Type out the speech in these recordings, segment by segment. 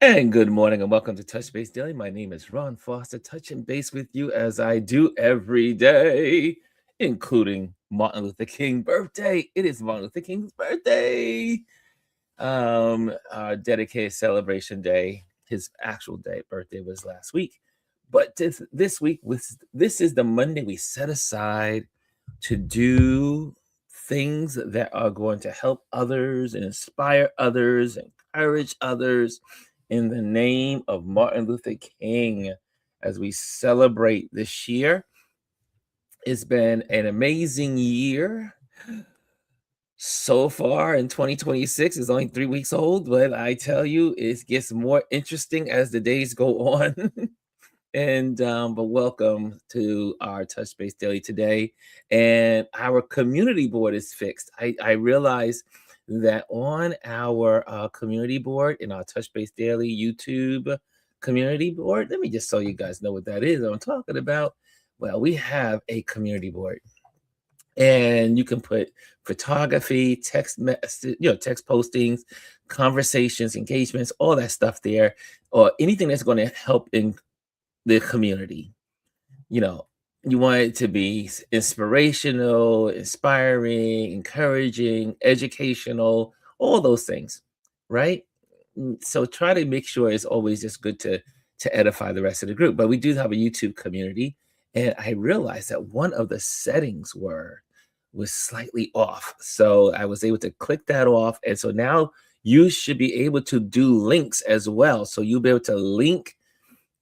And good morning and welcome to Touch Base Daily. My name is Ron Foster, touching base with you as I do every day, including Martin Luther King birthday. It is Martin Luther King's birthday. Our dedicated celebration day. His actual day birthday was last week. But this week this is the Monday we set aside to do things that are going to help others and inspire others, encourage others in the name of Martin Luther King as we celebrate this year. It's been an amazing year so far in 2026. It's only 3 weeks old, but I tell you, it gets more interesting as the days go on. But welcome to our Touch Base Daily today. And our community board is fixed. I realized that on our community board, in our Touch Base Daily YouTube community board, let me just so you guys know what that is I'm talking about. Well, we have a community board. And you can put photography, text message, text postings, conversations, engagements, all that stuff there, or anything that's going to help in the community. You know, you want it to be inspirational, inspiring, encouraging, educational, all those things, right? So try to make sure it's always just good to edify the rest of the group. But we do have a YouTube community, and I realized that one of the settings was slightly off. So I was able to click that off, and so now you should be able to do links as well. So you'll be able to link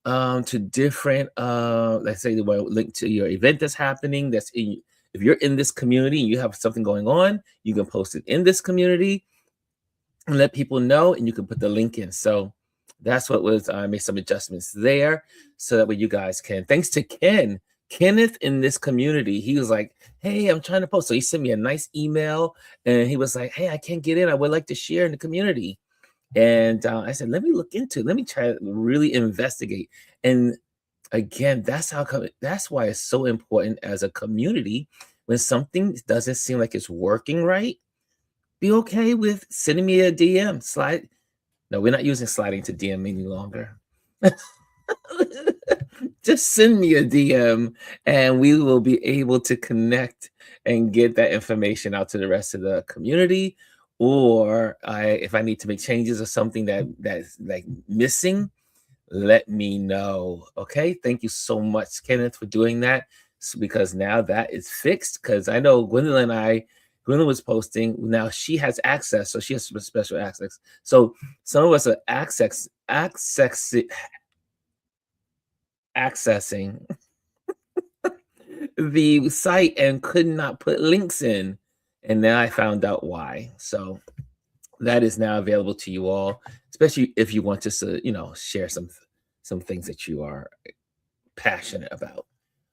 to different let's say they want to link to your event that's happening, if you're in this community and you have something going on, you can post it in this community and let people know, and you can put the link in. So that's what was I made some adjustments there so that way you guys can. Thanks to Kenneth in this community. He was like, hey, I'm trying to post. So he sent me a nice email and he was like, hey, I can't get in, I would like to share in the community. And I said, let me look into it. Let me try to really investigate. And again, that's why it's so important as a community. When something doesn't seem like it's working right, be okay with sending me a DM. Slide. No, we're not using sliding to DM any longer. Just send me a DM and we will be able to connect and get that information out to the rest of the community. Or if I need to make changes or something that's like missing, let me know. Okay. Thank you so much, Kenneth, for doing that. Because now that is fixed. Because I know Gwendolyn was posting. Now she has access. So she has some special access. So some of us are accessing the site and could not put links in. And now I found out why. So that is now available to you all, especially if you want to, share some things that you are passionate about.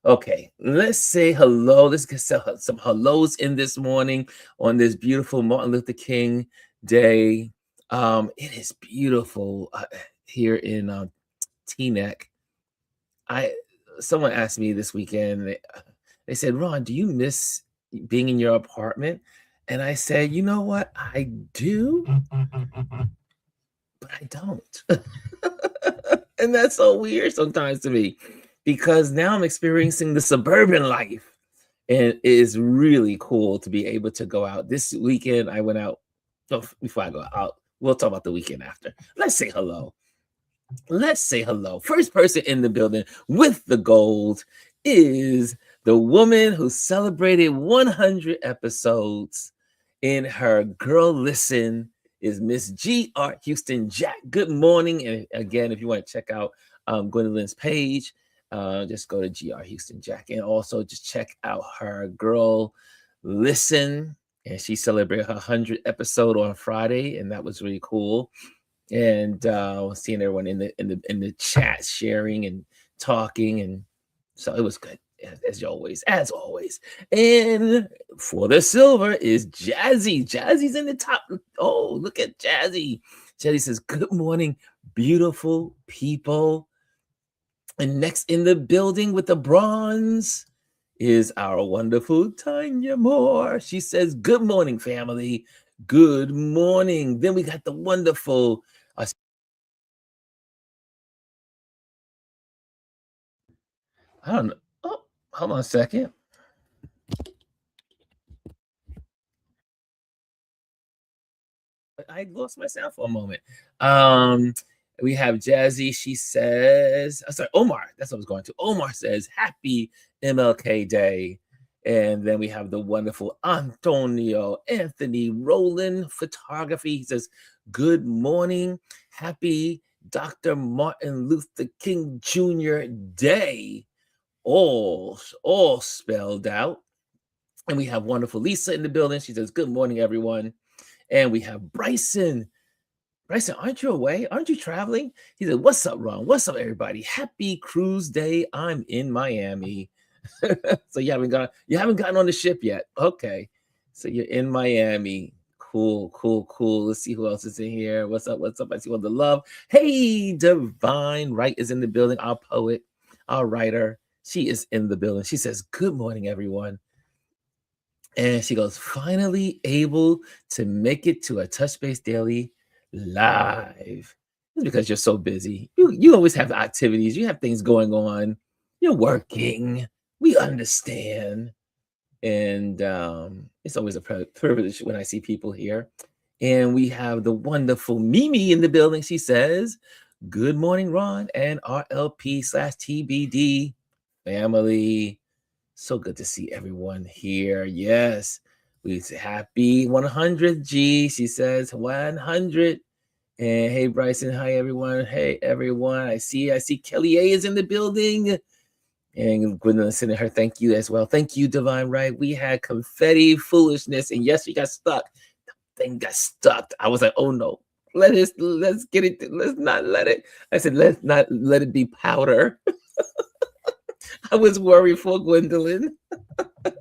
Okay, let's say hello. Let's get some hellos in this morning on this beautiful Martin Luther King Day. It is beautiful here in Teaneck. Someone asked me this weekend. They said, "Ron, do you miss being in your apartment?" And I said, "You know what? I do, but I don't." And that's so weird sometimes to me, because now I'm experiencing the suburban life, and it is really cool to be able to go out. This weekend, I went out. Oh, before I go out, we'll talk about the weekend after. Let's say hello. Let's say hello. First person in the building with the gold is the woman who celebrated 100 episodes in her Girl Listen, is Miss G.R. Houston Jack. Good morning. And again, if you want to check out Gwendolyn's page, just go to G.R. Houston Jack. And also just check out her Girl Listen. And she celebrated her 100th episode on Friday, and that was really cool. And seeing everyone in the chat sharing and talking, and so it was good as always. And for the silver is Jazzy. Jazzy's in the top. Oh, look at Jazzy. Jazzy says, "Good morning, beautiful people." And next in the building with the bronze is our wonderful Tanya Moore. She says, "Good morning, family. Good morning." Then we got the wonderful I don't know. Oh, hold on a second. I lost my sound for a moment. Um, we have Jazzy. She says, sorry, Omar. That's what I was going to. Omar says, "Happy MLK Day." And then we have the wonderful Antonio Anthony Roland Photography. He says, "Good morning. Happy Dr. Martin Luther King Jr. Day." All spelled out. And we have wonderful Lisa in the building. She says, "Good morning, everyone." And we have Bryson. Bryson, aren't you away? Aren't you traveling? He said, "What's up, Ron? What's up, everybody? Happy cruise day. I'm in Miami." So you haven't gotten on the ship yet. Okay. So you're in Miami. Cool, cool, cool. Let's see who else is in here. What's up? What's up? I see all the love. Hey, Divine Wright is in the building. Our poet, our writer. She is in the building. She says, "Good morning, everyone." And she goes, "Finally able to make it to a Touch Base Daily live." It's because you're so busy. You always have activities. You have things going on. You're working. We understand. And it's always a privilege when I see people here. And we have the wonderful Mimi in the building. She says, "Good morning, Ron and RLP/TBD family. So good to see everyone here." Yes, we say happy 100 G. She says 100. And hey, Bryson. Hi, everyone. Hey, everyone. I see Kelly A is in the building. And Gwendolyn sending her thank you as well. Thank you, Divine Right. We had confetti foolishness. And yes, we got stuck. The thing got stuck. I was like, oh no. Let's get it. Let's not let it. I said, let's not let it be powder. I was worried for Gwendolyn. But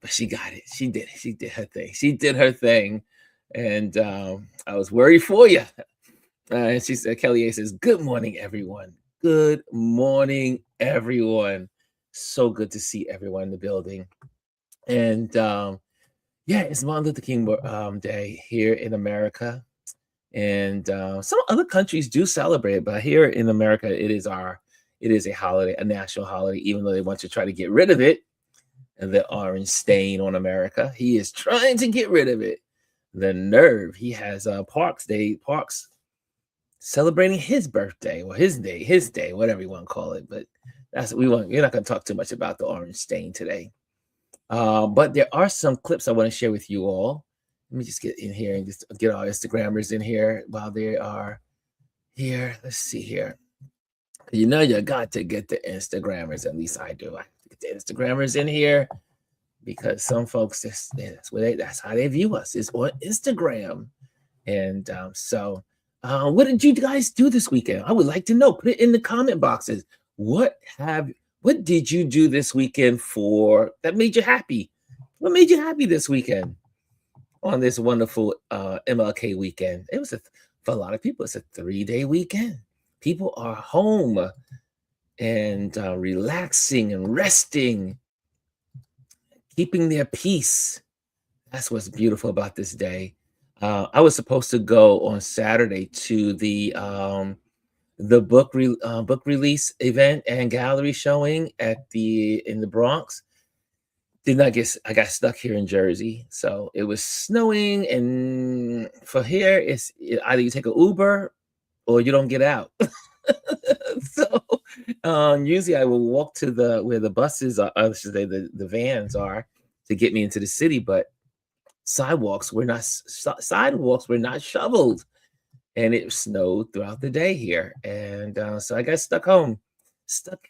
she got it. She did it. She did her thing. She did her thing. And I was worried for you. And she said, Kelly A says, "Good morning, everyone. Good morning, everyone. So good to see everyone in the building." And yeah, it's Martin Luther King Day here in America. And some other countries do celebrate it, but here in America, it is a holiday, a national holiday, even though they want to try to get rid of it. And the orange stain on America. He is trying to get rid of it. The nerve. He has Parks celebrating his birthday or his day, whatever you want to call it. But that's what we want. You're not going to talk too much about the orange stain today. But there are some clips I want to share with you all. Let me just get in here and just get our Instagrammers in here while they are here. Let's see here. You know, you got to get the Instagrammers. At least I do. I have to get the Instagrammers in here because some folks that's how they view us is on Instagram. And what did you guys do this weekend? I would like to know. Put it in the comment boxes. What did you do this weekend that made you happy? What made you happy this weekend on this wonderful MLK weekend? It was for a lot of people, it's a 3-day weekend. People are home and relaxing and resting, keeping their peace. That's what's beautiful about this day. I was supposed to go on Saturday to the book release event and gallery showing in the Bronx. I got stuck here in Jersey, so it was snowing, and for here either you take an Uber or you don't get out. So usually I will walk to where the buses are, I should say the vans are, to get me into the city, but sidewalks were not shoveled, and it snowed throughout the day here. And so I got stuck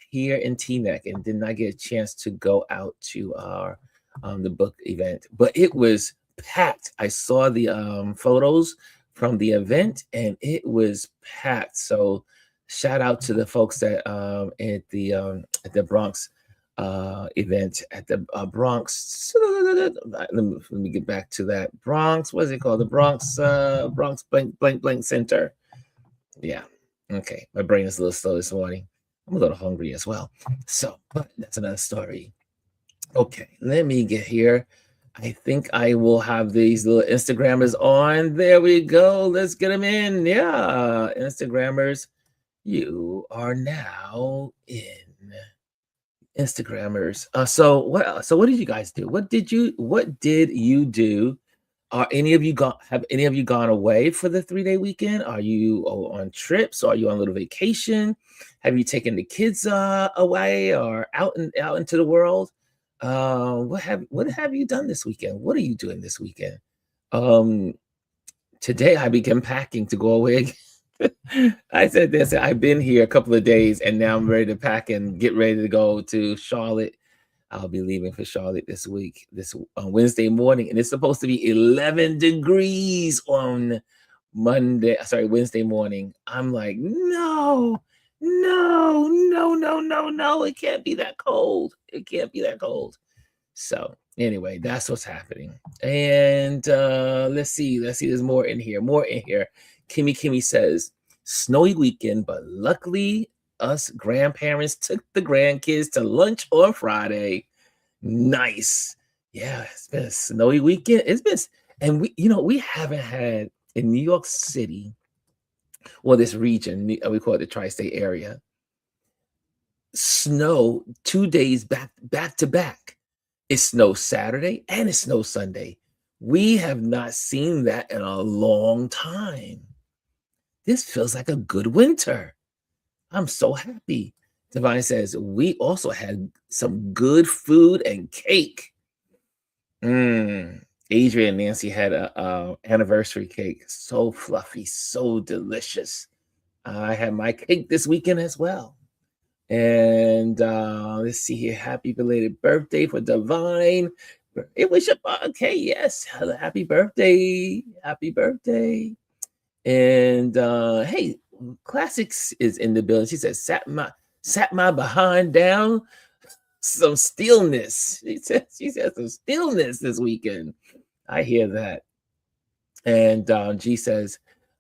here in Teaneck, and did not get a chance to go out to our the book event. But it was packed. I saw the photos from the event, and it was packed. So shout out to the folks at the Bronx event at the Bronx. Let me get back to that. Bronx, what is it called? The Bronx blank Center. Yeah. Okay. My brain is a little slow this morning. I'm a little hungry as well. So, but that's another story. Okay, let me get here. I think I will have these little Instagrammers on. There we go. Let's get them in. Yeah, Instagrammers, you are now in. Instagrammers. So what did you guys do? What did you do? Are any of you gone have any of you gone away for the 3-day weekend? Are you on trips? Or are you on a little vacation? Have you taken the kids away or out into the world? What have you done this weekend? What are you doing this weekend? Um, Today I began packing to go away. I said this. I've been here a couple of days, and now I'm ready to pack and get ready to go to Charlotte. I'll be leaving for Charlotte this week, this Wednesday morning, and it's supposed to be 11 degrees on Wednesday morning. I'm like, no, no, no, no, no, no. It can't be that cold. It can't be that cold. So anyway, that's what's happening. And let's see. There's more in here. More in here. Kimmy says, snowy weekend, but luckily us grandparents took the grandkids to lunch on Friday. Nice. Yeah, it's been a snowy weekend. And we haven't had in New York City, well, this region, we call it the tri-state area, snow 2 days back to back. It snows Saturday and it snows Sunday. We have not seen that in a long time. This feels like a good winter. I'm so happy. Divine says, we also had some good food and cake. Adrian and Nancy had a anniversary cake. So fluffy, so delicious. I had my cake this weekend as well. And let's see here. Happy belated birthday for Divine. It was your okay, yes. Happy birthday. Happy birthday. And hey, Classics is in the building. She says, sat my behind down. Some stillness. She said some stillness this weekend. I hear that. And G says,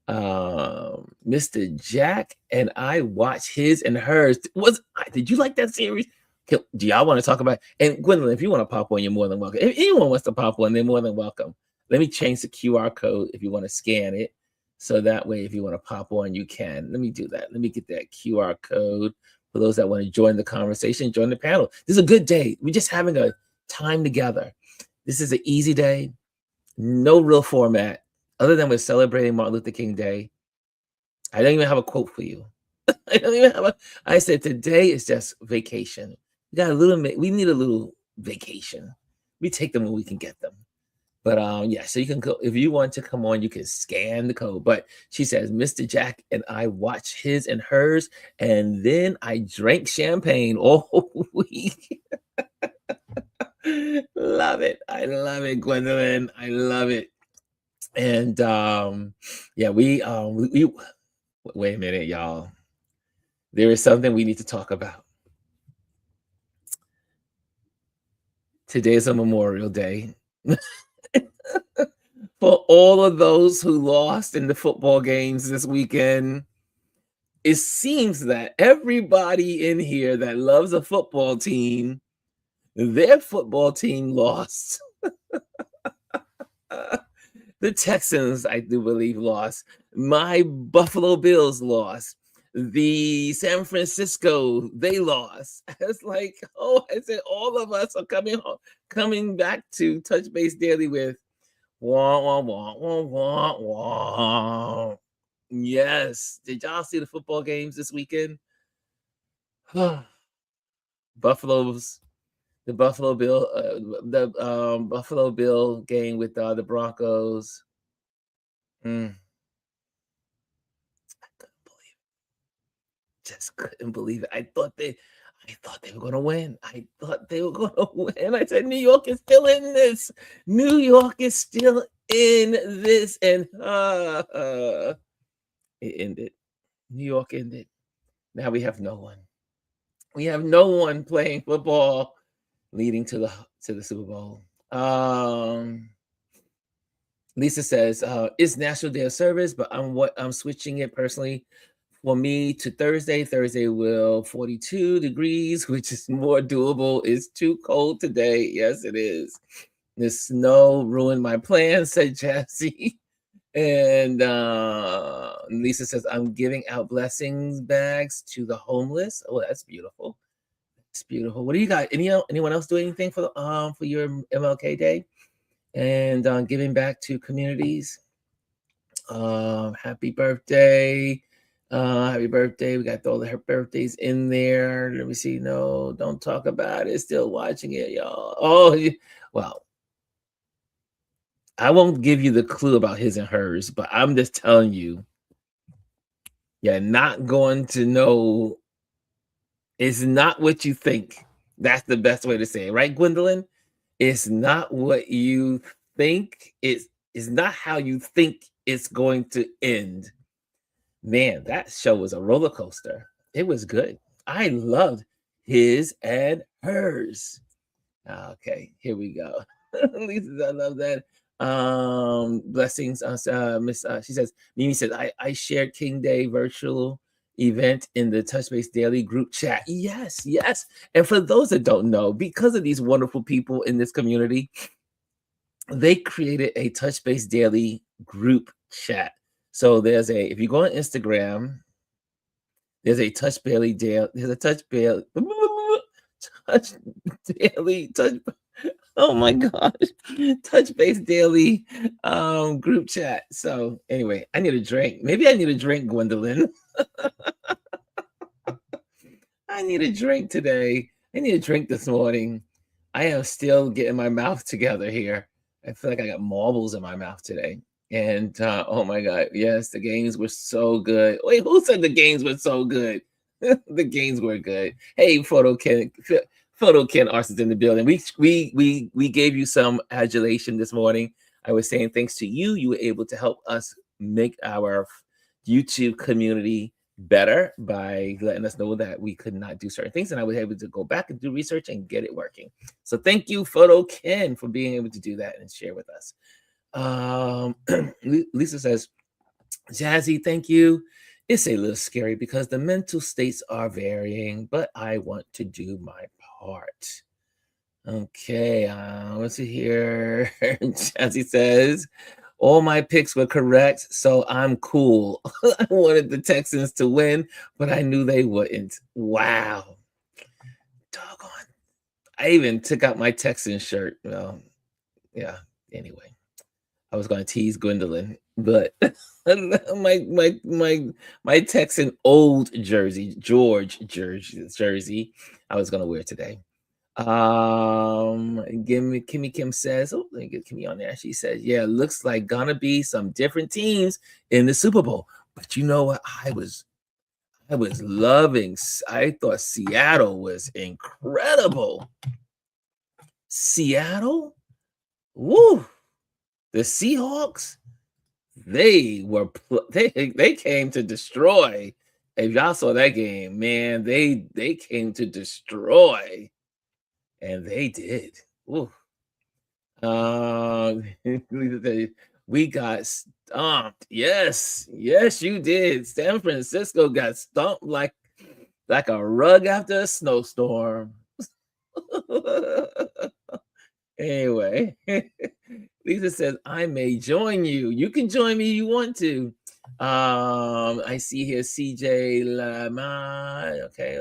Mr. Jack and I watch his and hers. Did you like that series? Do y'all want to talk about it? And Gwendolyn, if you want to pop on, you're more than welcome. If anyone wants to pop on, they're more than welcome. Let me change the QR code if you want to scan it. So that way, if you want to pop on, you can. Let me do that. Let me get that QR code for those that want to join the conversation, join the panel. This is a good day. We're just having a time together. This is an easy day. No real format other than we're celebrating Martin Luther King Day. I don't even have a quote for you. I said today is just vacation. We need a little vacation. We take them when we can get them. But yeah, so you can go if you want to come on, you can scan the code. But she says, Mr. Jack and I watch his and hers, and then I drank champagne all week. Love it. I love it, Gwendolyn. I love it. And yeah, we wait a minute, y'all. There is something we need to talk about. Today is a Memorial Day. For all of those who lost in the football games this weekend, it seems that everybody in here that loves a football team, their football team lost. The Texans, I do believe, lost. My Buffalo Bills lost. The San Francisco, they lost. It's like, I said, all of us are coming back to Touch Base Daily with wah, wah, wah, wah, wah, wah. Yes. Did y'all see the football games this weekend? Buffalo's the Buffalo Bill game with the Broncos. I couldn't believe it. Just couldn't believe it. I thought they were gonna win. I thought they were gonna win. I said, New York is still in this. New York is still in this, and it ended. New York ended. Now we have no one. We have no one playing football leading to the Super Bowl. Lisa says, it's National Day of Service, but I'm switching it personally for me to Thursday. Thursday will 42 degrees, which is more doable. It's too cold today. Yes, it is. The snow ruined my plans, said Jesse. And Lisa says, I'm giving out blessings bags to the homeless. Oh, that's beautiful. It's beautiful. What do you got? Anyone else do anything for your MLK Day and giving back to communities? Happy birthday. Happy birthday. We got all her birthdays in there. Let me see. No, don't talk about it. Still watching it, y'all. Well, I won't give you the clue about his and hers, but I'm just telling you, you're not going to know. It's not what you think. That's the best way to say it, right, Gwendolyn? It's not what you think. It's not how you think it's going to end. Man, that show was a roller coaster. It was good. I loved his and hers. Okay, here we go. Lisa, I love that. Blessings, Miss. She says, Mimi says, I shared King Day virtual event in the Touch Base Daily group chat. Yes, yes. And for those that don't know, because of these wonderful people in this community, they created a Touch Base Daily group chat. So if you go on Instagram, there's a Touch Daily Daily, there's a Touch Daily, Touch Daily, Touch, oh my gosh, Touch Base Daily group chat. So anyway, I need a drink. Maybe I need a drink, Gwendolyn. I need a drink today. I need a drink this morning. I am still getting my mouth together here. I feel like I got marbles in my mouth today. And oh my God, yes, the games were so good. Wait, who said the games were so good? The games were good. Hey, Photo Ken Arson's in the building. We gave you some adulation this morning. I was saying thanks to you, you were able to help us make our YouTube community better by letting us know that we could not do certain things, and I was able to go back and do research and get it working. So thank you, Photo Ken, for being able to do that and share with us. Lisa says, Jazzy, thank you. It's a little scary because the mental states are varying, but I want to do my part. Okay, let's see here. Jazzy says, all my picks were correct, so I'm cool. I wanted the Texans to win, but I knew they wouldn't. Wow. Doggone. I even took out my Texans shirt. Well, yeah, anyway. I was going to tease Gwendolyn, but my Texan old jersey, George jersey, I was going to wear today. Kimmy Kim says, oh, let me get Kimmy on there. She says, yeah, looks like gonna be some different teams in the Super Bowl. But you know what? I was loving. I thought Seattle was incredible. Seattle, woo! The Seahawks, they came to destroy. If y'all saw that game, man, they came to destroy. And they did. Ooh. We got stomped. Yes, yes, you did. San Francisco got stomped like a rug after a snowstorm. Anyway, Lisa says, I may join you. You can join me if you want to. I see here CJ Lama. Okay,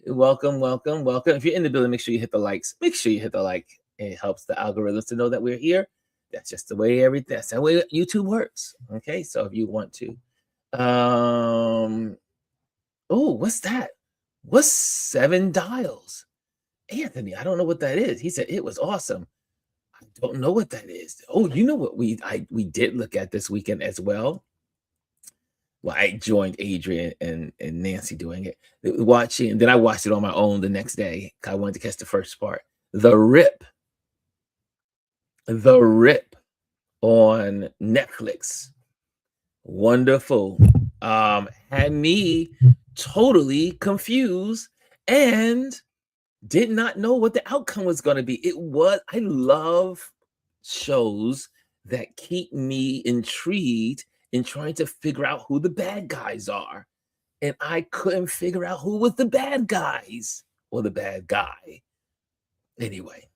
welcome. If you're in the building, make sure you hit the likes. Make sure you hit the like. It helps the algorithms to know that we're here. That's just the way that's the way YouTube works. Okay, so if you want to, oh, what's that? What's 7 dials? Anthony, I don't know what that is. He said it was awesome. I don't know what that is. Oh, you know what we did look at this weekend as well. Well, I joined Adrian and Nancy doing it, watching. Then I watched it on my own the next day. I wanted to catch the first part. The Rip on Netflix. Wonderful. Had me totally confused and did not know what the outcome was going to be. I love shows that keep me intrigued in trying to figure out who the bad guys are. And I couldn't figure out who was the bad guys or the bad guy. Anyway,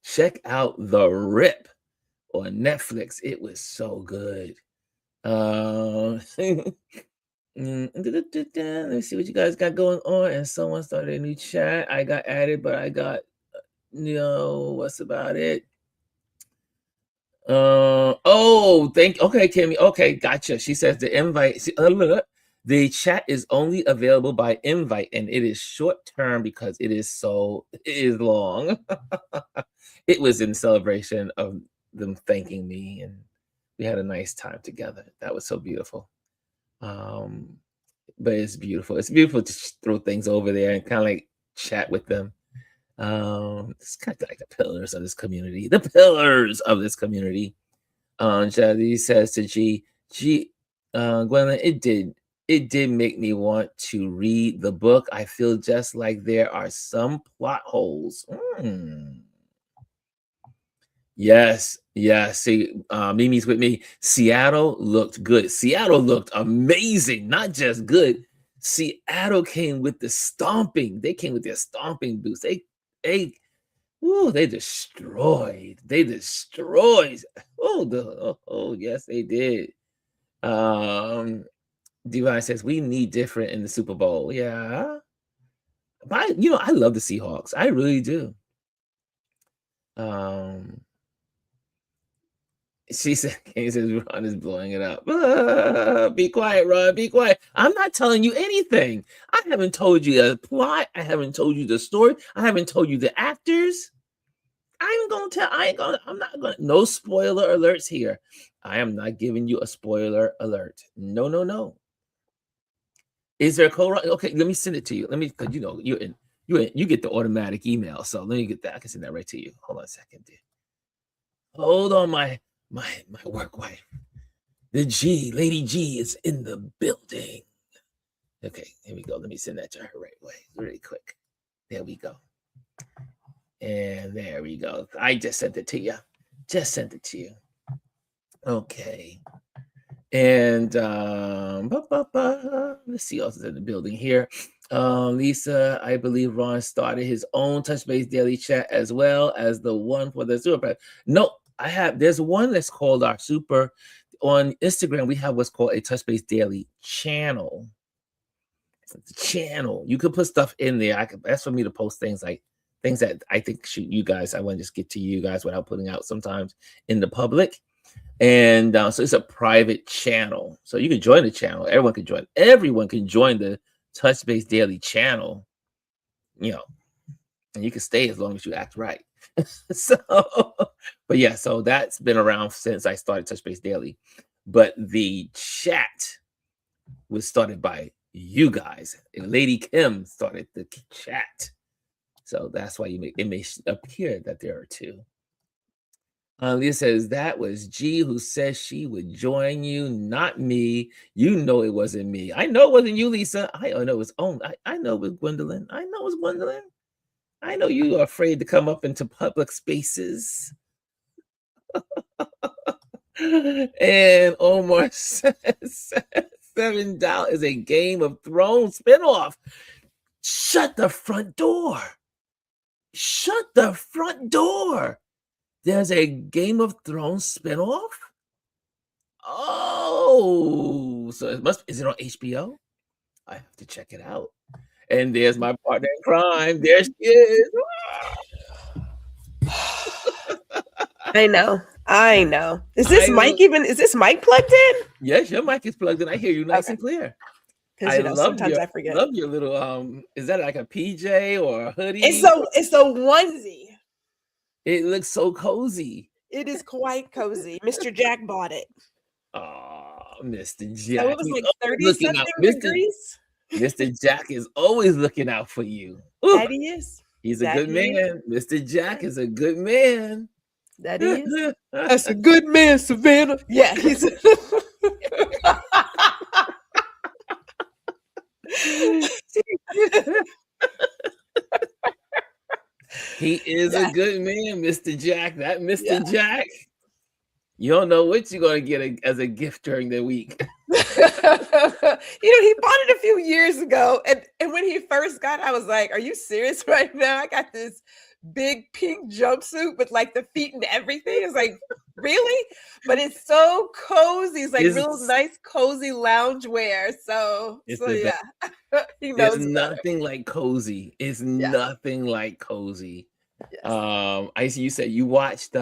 check out The Rip on Netflix. It was so good. Let me see what you guys got going on. And someone started a new chat. I got added, but I got what's about it? Okay, Kimmy. Okay, gotcha. She says the invite. The chat is only available by invite, and it is short term because it is long. It was in celebration of them thanking me, and we had a nice time together. That was so beautiful. But it's beautiful. It's beautiful to throw things over there and kind of like chat with them. It's kind of like the pillars of this community. The pillars of this community. Jazzy says to Gwendolyn, it did make me want to read the book. I feel just like there are some plot holes. Yes. See, Mimi's with me. Seattle looked good. Seattle looked amazing, not just good. Seattle came with the stomping. They came with their stomping boots. They destroyed. They destroyed. Oh, yes, they did. Divine says we need different in the Super Bowl. Yeah. But I love the Seahawks. I really do. She says Ron is blowing it up. Be quiet, Ron. Be quiet. I'm not telling you anything. I haven't told you the plot. I haven't told you the story. I haven't told you the actors. I'm not gonna. No spoiler alerts here. I am not giving you a spoiler alert. No. Is there a code? Okay, let me send it to you. Let me, because you get the automatic email. So let me get that. I can send that right to you. Hold on a second, dude. Hold on, my work wife. Lady G is in the building. Okay, here we go. Let me send that to her right away, really quick. There we go. And there we go. I just sent it to you. Okay. And let's see who's in the building here. Lisa, I believe Ron started his own Touch Base Daily chat as well as the one for the Super. No, there's one that's called our Super. On Instagram, we have what's called a Touch Base Daily channel. You can put stuff in there. That's for me to post things that I think you guys, I want to just get to you guys without putting out sometimes in the public. And so it's a private channel. So you can join the channel. Everyone can join. Everyone can join the Touch Base Daily channel, and you can stay as long as you act right. But yeah, so that's been around since I started Touch Base Daily. But the chat was started by you guys. And Lady Kim started the chat. So that's why it may appear that there are two. Lisa says that was G who says she would join you, not me. You know it wasn't me. I know it wasn't you, Lisa. I know it was I know it was Gwendolyn. I know you are afraid to come up into public spaces. And Omar says $7 is a Game of Thrones spinoff. Shut the front door. There's a Game of Thrones spinoff? Oh, so is it on HBO? I have to check it out. And there's my partner in crime. There she is. I know. Is this mic plugged in? Yes, your mic is plugged in. I hear you nice and clear. Because sometimes I forget. I love your little is that like a PJ or a hoodie? It's a onesie. It looks so cozy. It is quite cozy. Mr. Jack bought it. Oh, Mr. Jack. So it was like 30-something degrees. Mr. Jack is always looking out for you. That he is. He's a good man. Mr. Jack is a good man. That is. That's a good man, Savannah. Yeah, he's. He is a good man, Mr. Jack. That Mr. Jack. You don't know what you're going to get as a gift during the week. He bought it a few years ago. And when he first got it, I was like, are you serious right now? I got this big pink jumpsuit with like the feet and everything. It's like, really? But it's so cozy. It's like real It's nice, cozy lounge wear. So the best. yeah, he It's knows better. nothing like cozy. It's Yeah, nothing like cozy. yes. I see you said you watched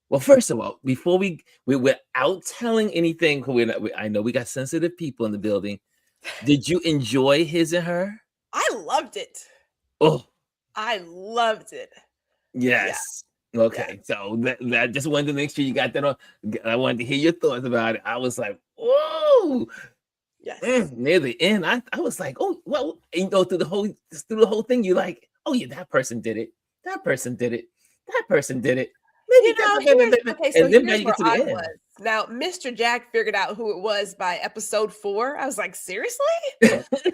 well, first of all, before we without telling anything, 'cause I know we got sensitive people in the building. Did you enjoy His and Her? I loved it. Oh, I loved it. Yeah, yes. yeah, Okay, so that just wanted to make sure you got that on. I wanted to hear your thoughts about it. I was like, whoa. yes. Near the end, I was like, oh, well, and through the whole thing, you're like, oh yeah, that person did it. That person did it. That person did it. You know, so And then by here's you where get to I the was. end. Now, Mr. Jack figured out who it was by episode 4. I was like, seriously?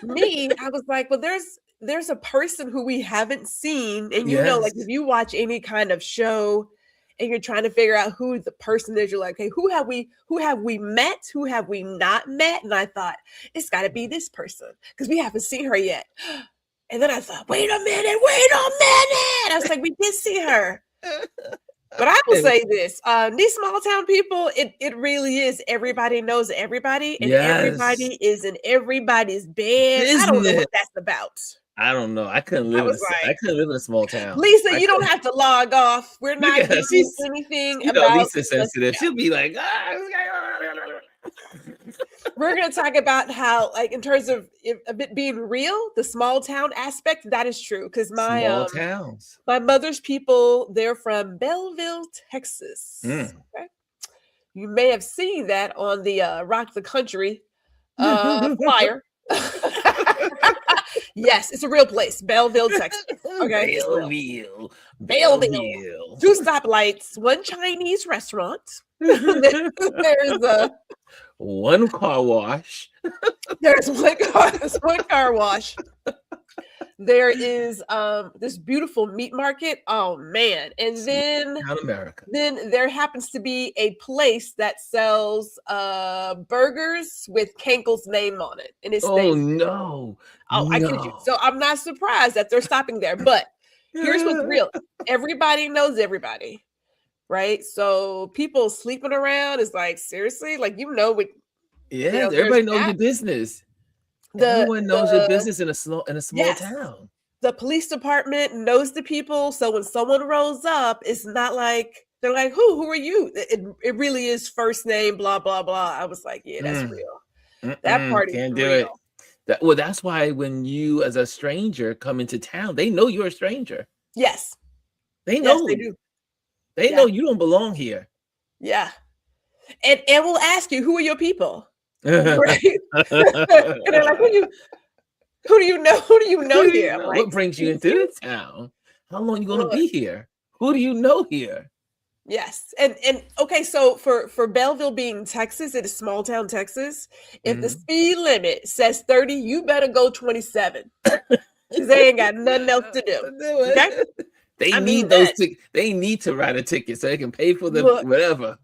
Me, I was like, well, there's a person who we haven't seen. And like Yes. if you watch any kind of show and you're trying to figure out who the person is, you're like, hey, who have we met? Who have we not met? And I thought, it's gotta be this person, because we haven't seen her yet. And then I thought, wait a minute. I was like, we did see her. But I will And say this, these small town people, it really is everybody knows everybody, and yes, everybody is in everybody's bed. I don't know business. what that's about. I don't know. I couldn't I live in was like, I couldn't live in a small town. Lisa, I you don't couldn't. have to log off. We're Look not at her. doing anything about Lisa's the sensitive. show. She'll be like, ah. We're going to talk about how, like, in terms of it being real, the small town aspect, that is true. Because Small towns. my mother's people, they're from Belleville, Texas. Mm. Okay. You may have seen that on the Rock the Country flyer. Yes, it's a real place, Belleville, Texas. Okay, Belleville. 2 stoplights, 1 Chinese restaurant. There's a One car wash. there's one car wash. There is this beautiful meat market. Oh man. And then Town America. there happens to be a place that sells burgers with Kenkel's name on it. And it's Oh no. oh, I kid you. So I'm not surprised that they're stopping there. But here's what's real. Everybody knows everybody. Right? So people sleeping around is like, seriously? Like, what Yeah, there's everybody knows that. your business. The Everyone knows your the business in a small yes. town. The police department knows the people. So when someone rolls up, it's not like they're like, who are you? It really is first name, blah, blah, blah. I was like, yeah, that's real. That part is Can't do real. it. That's why when you as a stranger come into town, they know you're a stranger. Yes. They know. Yes, they do. They know you don't belong here. Yeah. And we'll ask you, who are your people? Right? And they're like, who do you know? Who do you know here? Know? Like, What brings you into this town? How long are you going to be here? Who do you know here? Yes. And okay, so for Belleville being Texas, it is small town Texas. If the speed limit says 30, you better go 27. Because they ain't got nothing else to do. Okay? They need those they need to write a ticket so they can pay for the whatever.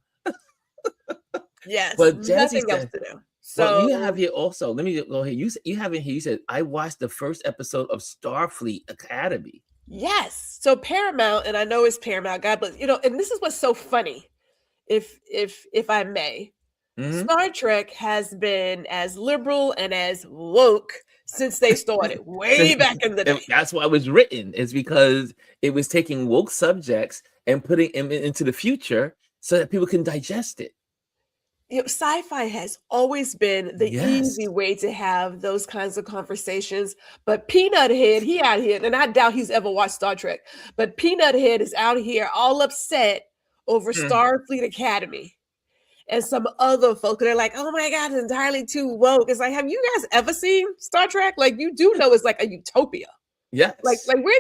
Yes, but nothing else to do. So well, you have here also. Let me go here. You have in here. You said I watched the first episode of Starfleet Academy. Yes. So Paramount, and I know it's Paramount. God bless. And this is what's so funny, if I may. Star Trek has been as liberal and as woke since they started way back in the day. That's why it was written. Is because it was taking woke subjects and putting them into the future so that people can digest it. Sci-fi has always been the easy way to have those kinds of conversations. But Peanut Head, he out here, and I doubt he's ever watched Star Trek, but Peanut Head is out here all upset over Starfleet Academy. And some other folk, they're like, oh my God, it's entirely too woke. It's like, have you guys ever seen Star Trek? Like, you do know it's like a utopia. Yes. Like where have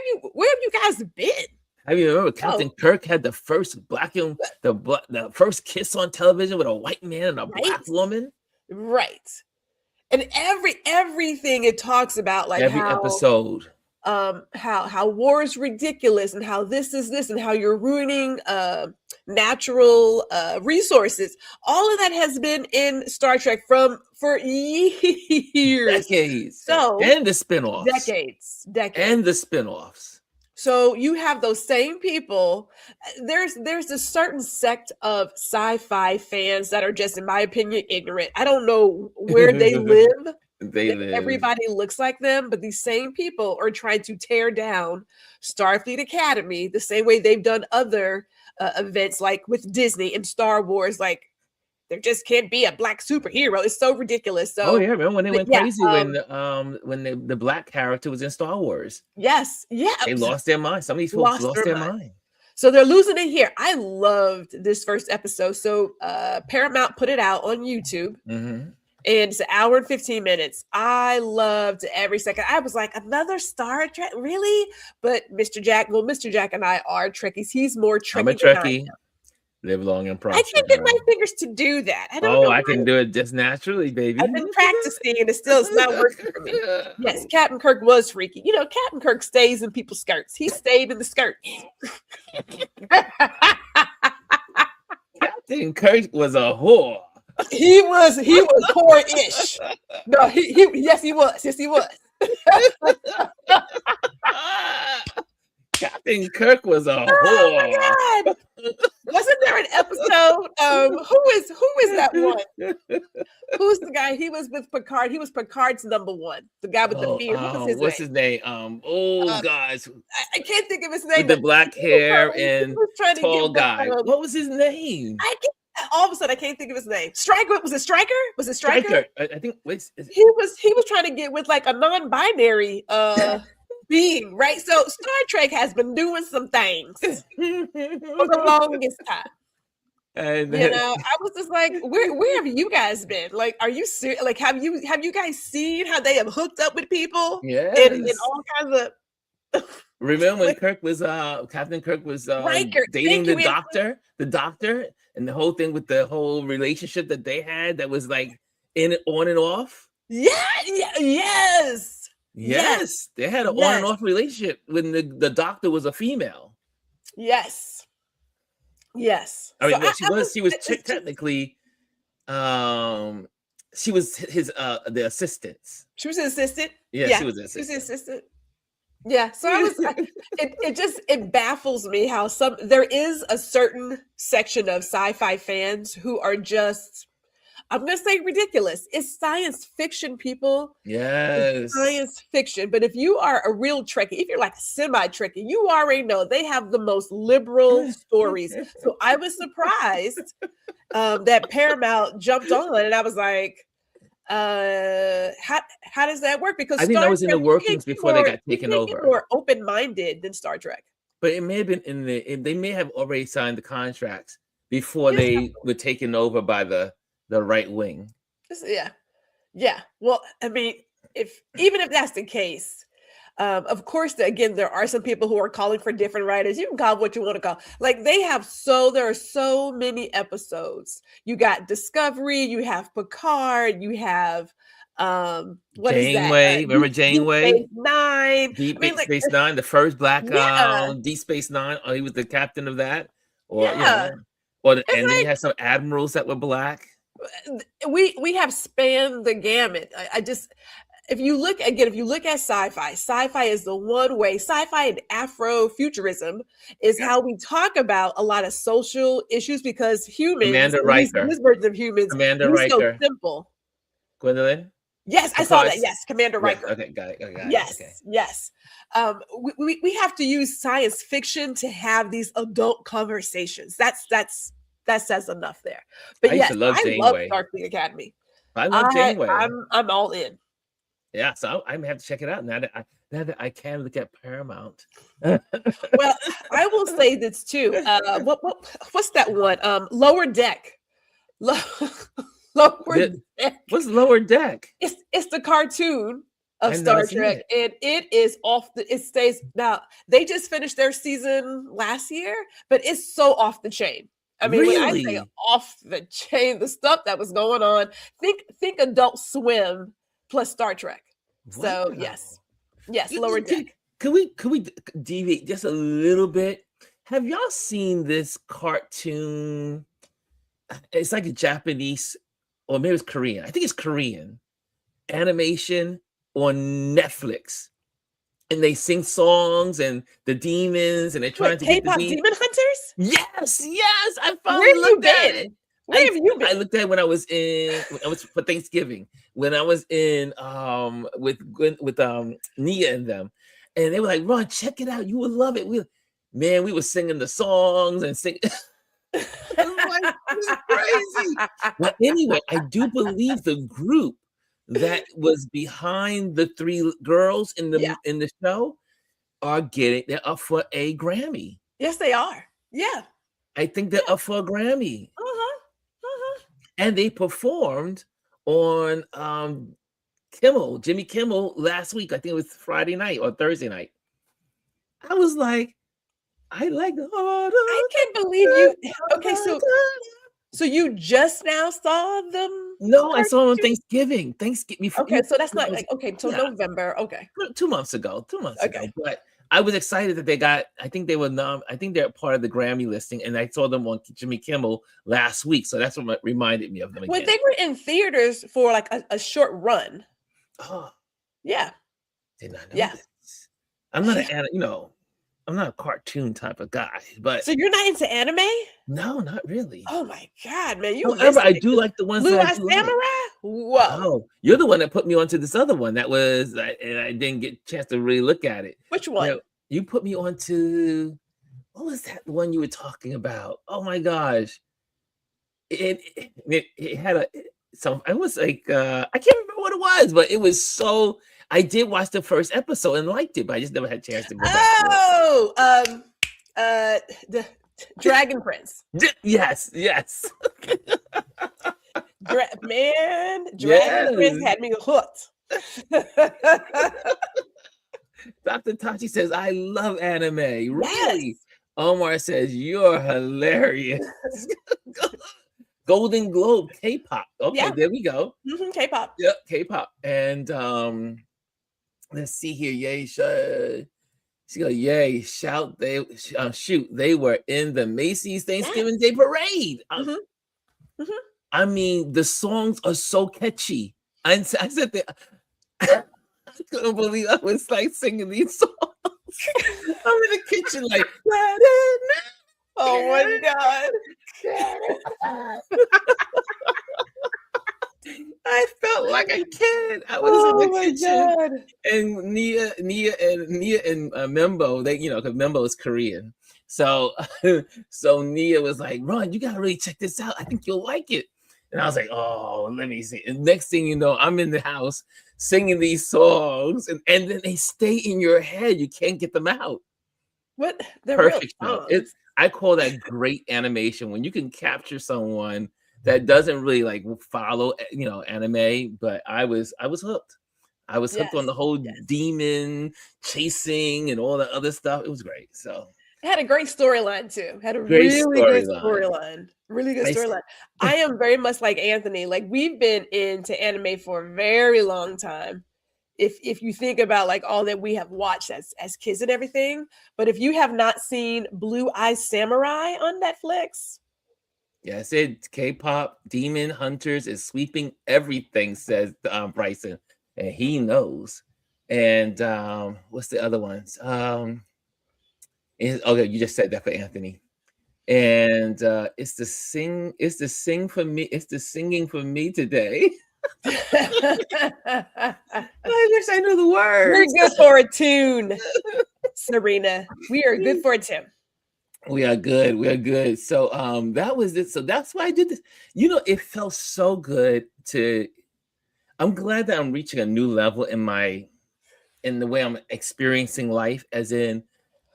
you guys been? I mean, remember Captain Kirk had the first the first kiss on television with a white man and a black woman. Right. And everything it talks about, like every episode. How war is ridiculous and how this is this and how you're ruining natural resources. All of that has been in Star Trek for years. Decades. So and the spin-offs. Decades. And the spin-offs. So you have those same people. There's a certain sect of sci-fi fans that are just, in my opinion, ignorant. I don't know where they live. They live. Everybody looks like them, but these same people are trying to tear down Starfleet Academy the same way they've done other events, like with Disney and Star Wars. Like, there just can't be a black superhero. It's so ridiculous. Oh So, yeah, remember when they but went yeah, crazy when the black character was in Star Wars? yes, yeah, They lost their mind. Some of these folks lost lost their their mind. mind. So they're losing it here. I loved this first episode. So Paramount put it out on YouTube. Mm-hmm. And it's an hour and 15 minutes. I loved every second. I was like, another Star Trek? Really? But Mr. Jack and I are Trekkies. He's more Trekkie. I'm a Trekkie. Live long and prosper. I can't get my fingers to do that. I don't know. I can do it just naturally, baby. I've been practicing and it's not working for me. Yes, Captain Kirk was freaky. You know, Captain Kirk stays in people's skirts. He stayed in the skirts. Captain Kirk was a whore. He was whore-ish. No, yes, he was. Yes, he was. Captain Kirk was a whore. Oh my God. Wasn't there an episode? Who is that one? Who's the guy? He was with Picard. He was Picard's number one. The guy with the beard. What's his name? Guys. I can't think of his name. With the black hair and tall guy. What was his name? All of a sudden, I can't think of his name. Striker? Was it Striker? Was it Striker? I think he was trying to get with like a non-binary being, right? So Star Trek has been doing some things for the longest time. And I was just like, where have you guys been? Like, are you serious? Like, have you guys seen how they have hooked up with people? Yes. And all kinds of. Remember when Kirk was Captain Kirk was dating the doctor, and the whole thing with the whole relationship that they had that was like on and off? Yes. They had an on and off relationship when the doctor was a female. Yes. I mean, she was technically she was his the assistant. She was an assistant. Yeah, she was an assistant. She was an assistant. Yeah, so I was. It baffles me how there is a certain section of sci-fi fans who are just, I'm going to say, ridiculous. It's science fiction, people. Yes, it's science fiction. But if you are a real Trekkie, if you're like a semi-Trekkie, you already know they have the most liberal stories. So I was surprised that Paramount jumped on, and I was like, how does that work? Because I think that was in the workings before they got taken over. More open-minded than Star Trek. But it may have been they may have already signed the contracts before they were taken over by the right wing. Yeah. Well, I mean, even if that's the case, of course, again, there are some people who are calling for different writers. You can call it what you want to call. Like there are so many episodes. You got Discovery, you have Picard, you have Janeway. Remember Janeway? Deep Space Nine. Deep Space Nine, the first black Deep Space Nine. He was the captain of that. And then you had some admirals that were black. We have spanned the gamut. If you look at sci-fi is the one way. Sci-fi and Afrofuturism is how we talk about a lot of social issues because humans, these versions of humans, Commander Riker, so simple. Gwendolyn. Yes, I saw that. Yes, Commander Riker. Okay, got it. Yes. We have to use science fiction to have these adult conversations. That says enough there. But I love Starfleet Academy. I love Janeway. I'm all in. Yeah, so I'm gonna have to check it out now that I can look at Paramount. Well, I will say this too. What's that one? Lower Deck. Lower Deck. What's Lower Deck? It's the cartoon of Star Trek, and it is it stays now. They just finished their season last year, but it's so off the chain. I mean, when I say off the chain, the stuff that was going on, think Adult Swim plus Star Trek. Wow. So yes, Lower Deck. Could we deviate just a little bit? Have y'all seen this cartoon? It's like a Japanese, or maybe it's Korean. I think it's Korean animation on Netflix. and they sing songs and the demons, and they're trying Wait, to get the K-pop Demon Hunters? Yes, yes, I Where finally have you looked at it. been? Where have you I been? looked at it when I was for Thanksgiving, when I was in with Nia and them, and they were like, "Ron, check it out, you would love it." We were singing the songs and sing. I'm like, this is crazy. Well, anyway, I do believe the group that was behind the three girls in Yeah. the show they're up for a Grammy. Yes, they are. Yeah. I think they're up for a Grammy. Uh-huh. Uh-huh. And they performed on Jimmy Kimmel last week. I think it was Friday night or Thursday night. I was like, I like the I can't believe you. Okay, so you just now saw them? No, I saw them on Thanksgiving. Okay, so that's not like so yeah, November. Okay. 2 months ago. 2 months ago. Okay. But I was excited that they got. I think they were. I think they're part of the Grammy listing, and I saw them on Jimmy Kimmel last week. So that's what reminded me of them Well, again. they were in theaters for like a short run. Oh, Yeah. did not know Yeah. this. I'm not I'm not a cartoon type of guy, but So you're not into anime? no, not really. Oh my god, man! You However, I missing do it. like the ones Blue that I Eye do like. Samurai? Whoa! Oh, you're the one that put me onto this other one that was, and I didn't get a chance to really look at it. Which one? You put me onto, what was that one you were talking about? Oh my gosh, it had I was like, I can't remember what it was, but it was so. I did watch the first episode and liked it, but I just never had a chance to go back. Oh, the Dragon Prince. Yes. Dragon Prince had me hooked. Dr. Tachi says, I love anime. Really? Yes. Omar says, you're hilarious. Golden Globe, K-pop. Okay, yeah. There we go. K-pop. Yep, K-pop. And let's see here. Yay, she go, yay, shout, shoot. They were in the Macy's Thanksgiving Day Parade. I mean, the songs are so catchy. I said that I couldn't believe I was like singing these songs. I'm in the kitchen like, oh my God. I felt like a kid. I was in the kitchen, and Nia and Membo, because Membo is Korean. So Nia was like, Ron, you gotta really check this out. I think you'll like it. And I was like, oh, let me see. And next thing you know, I'm in the house singing these songs, and then they stay in your head. You can't get them out. What? They're perfect. I call that great animation when you can capture someone that doesn't really like follow, anime. But I was hooked. I was hooked on the whole demon chasing and all the other stuff. It was great. So it had a great storyline too. Had a really good storyline. Really good storyline. I am very much like Anthony. Like we've been into anime for a very long time. If you think about like all that we have watched as kids and everything, but if you have not seen Blue Eye Samurai on Netflix, yeah, I said K-pop Demon Hunters is sweeping everything, says Bryson, and he knows. And what's the other ones? Okay, you just said that for Anthony. And it's the singing for me today. I wish I knew the words. We're good for a tune, Serena. We are good for a tune. We are good. We are good. So that was it. So that's why I did this. It felt so good I'm glad that I'm reaching a new level in the way I'm experiencing life, as in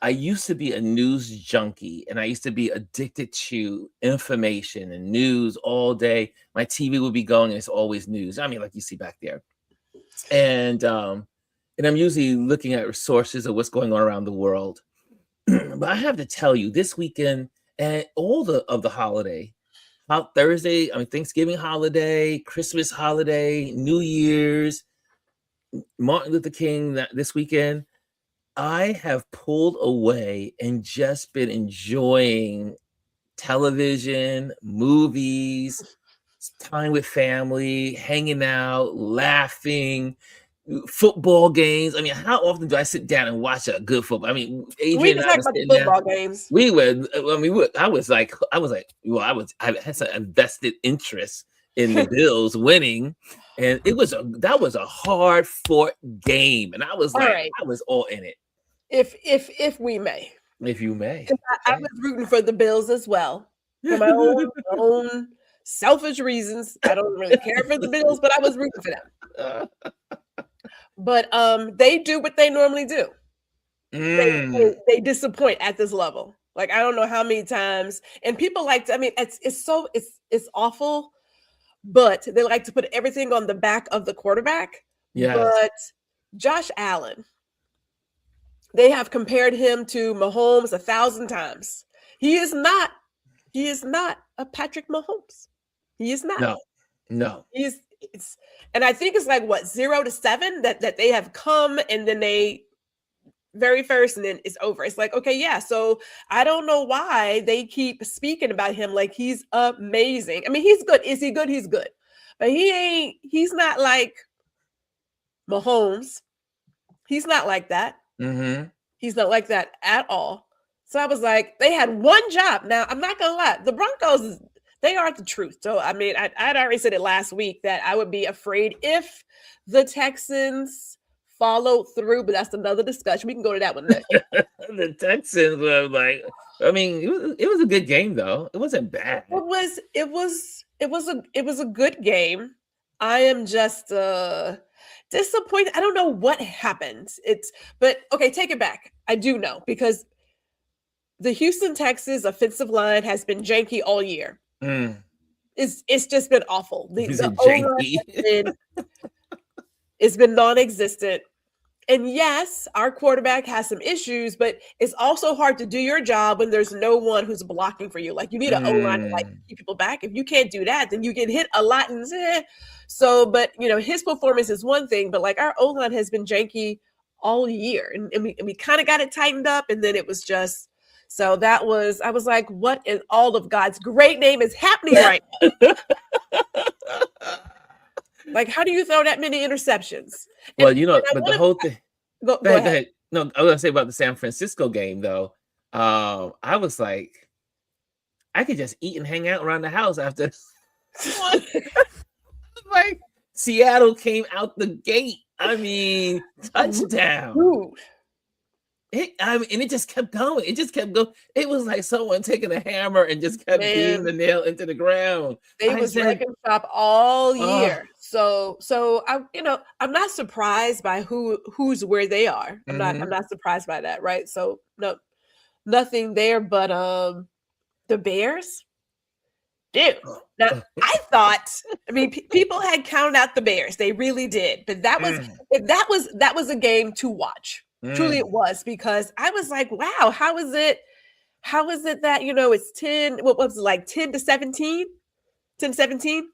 I used to be a news junkie and I used to be addicted to information and news all day. My TV would be going and it's always news. I mean, like you see back there. And I'm usually looking at sources of what's going on around the world. But I have to tell you, this weekend and all of the holiday, Thanksgiving holiday, Christmas holiday, New Year's, Martin Luther King this weekend, I have pulled away and just been enjoying television, movies, time with family, hanging out, laughing, football games. I mean, how often do I sit down and watch a good football? I mean, We Adrian can and I talk were about the sitting down. football games. We were. I mean, I was like, I had some invested interest in the Bills winning, and that was a hard fought game, and I was All like, right. I was all in it. If we may. If you may, I was rooting for the Bills as well for my own selfish reasons. I don't really care for the Bills, but I was rooting for them. But they do what they normally do. They disappoint at this level. Like I don't know how many times, and people like to. I mean, it's awful, but they like to put everything on the back of the quarterback. Yes. But Josh Allen, they have compared him to Mahomes 1,000 times. He is not a Patrick Mahomes. He is not. No. And I think it's like what 0 to 7 that they have come, and then they very first, and then it's over. It's like, okay, yeah. So I don't know why they keep speaking about him like he's amazing. I mean, he's good. Is he good? He's good, but he's not like Mahomes. He's not like that. Mm-hmm. He's not like that at all. So I was like, they had one job. Now, I'm not going to lie. The Broncos, they are the truth. So, I mean, I'd already said it last week that I would be afraid if the Texans follow through, but that's another discussion. We can go to that one next. The Texans were like, I mean, it was a good game, though. It wasn't bad. It was a good game. I am just disappointed. I don't know what happened. But okay, take it back. I do know because the Houston Texans offensive line has been janky all year. It's just been awful. It's been non-existent. And yes, our quarterback has some issues, but it's also hard to do your job when there's no one who's blocking for you. Like you need an O-line to like keep people back. If you can't do that, then you get hit a lot and so, but you know, his performance is one thing, but like our O-line has been janky all year, and we kind of got it tightened up, and then it was just so I was like, what in all of God's great name is happening right now? Like, how do you throw that many interceptions? Well, but the whole thing. Go ahead. No, I was gonna say about the San Francisco game though. I was like, I could just eat and hang out around the house after. Like Seattle came out the gate. I mean, touchdown. Ooh. And it just kept going. It just kept going. It was like someone taking a hammer and just kept beating the nail into the ground. They was wrecking shop all year. So I'm not surprised by who's where they are. I'm not surprised by that, right? So no, nothing there, but the Bears. Dude, now I thought. I mean, people had counted out the Bears. They really did, but that was a game to watch. Truly, it was, because I was like, wow, how is it that it's 10? What was it, like 10 to 17, 10 17,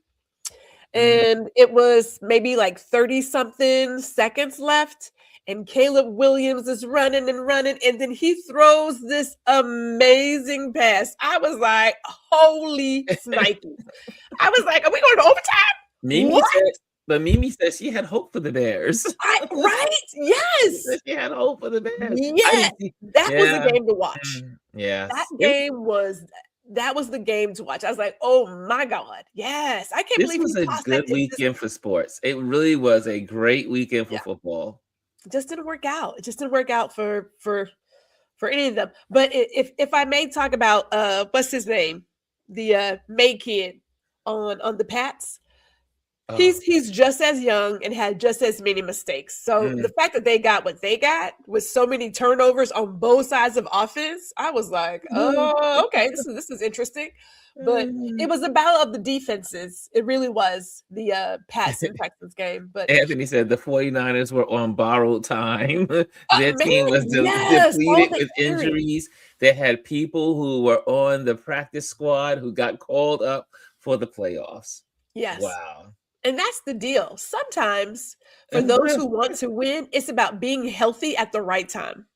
and it was maybe like 30 something seconds left. And Caleb Williams is running, and then he throws this amazing pass. I was like, holy snipey. I was like, are we going to overtime? Mimi says she had hope for the Bears. Right? Yes. She had hope for the Bears. Yes. That was the game to watch. Yeah. That was the game to watch. I was like, oh my God. Yes. I can't believe this was a good weekend for sports. It really was a great weekend for football. It just didn't work out. It just didn't work out for any of them. But if I may talk about what's his name? The May kid on the Pats. He's just as young and had just as many mistakes. So the fact that they got what they got with so many turnovers on both sides of offense, I was like, oh, okay, this is interesting. But it was a battle of the defenses. It really was, the Pats and Texans game. But Anthony said the 49ers were on borrowed time. Their team was depleted with injuries. They had people who were on the practice squad who got called up for the playoffs. Yes. Wow. And that's the deal. Sometimes for those who want to win, it's about being healthy at the right time.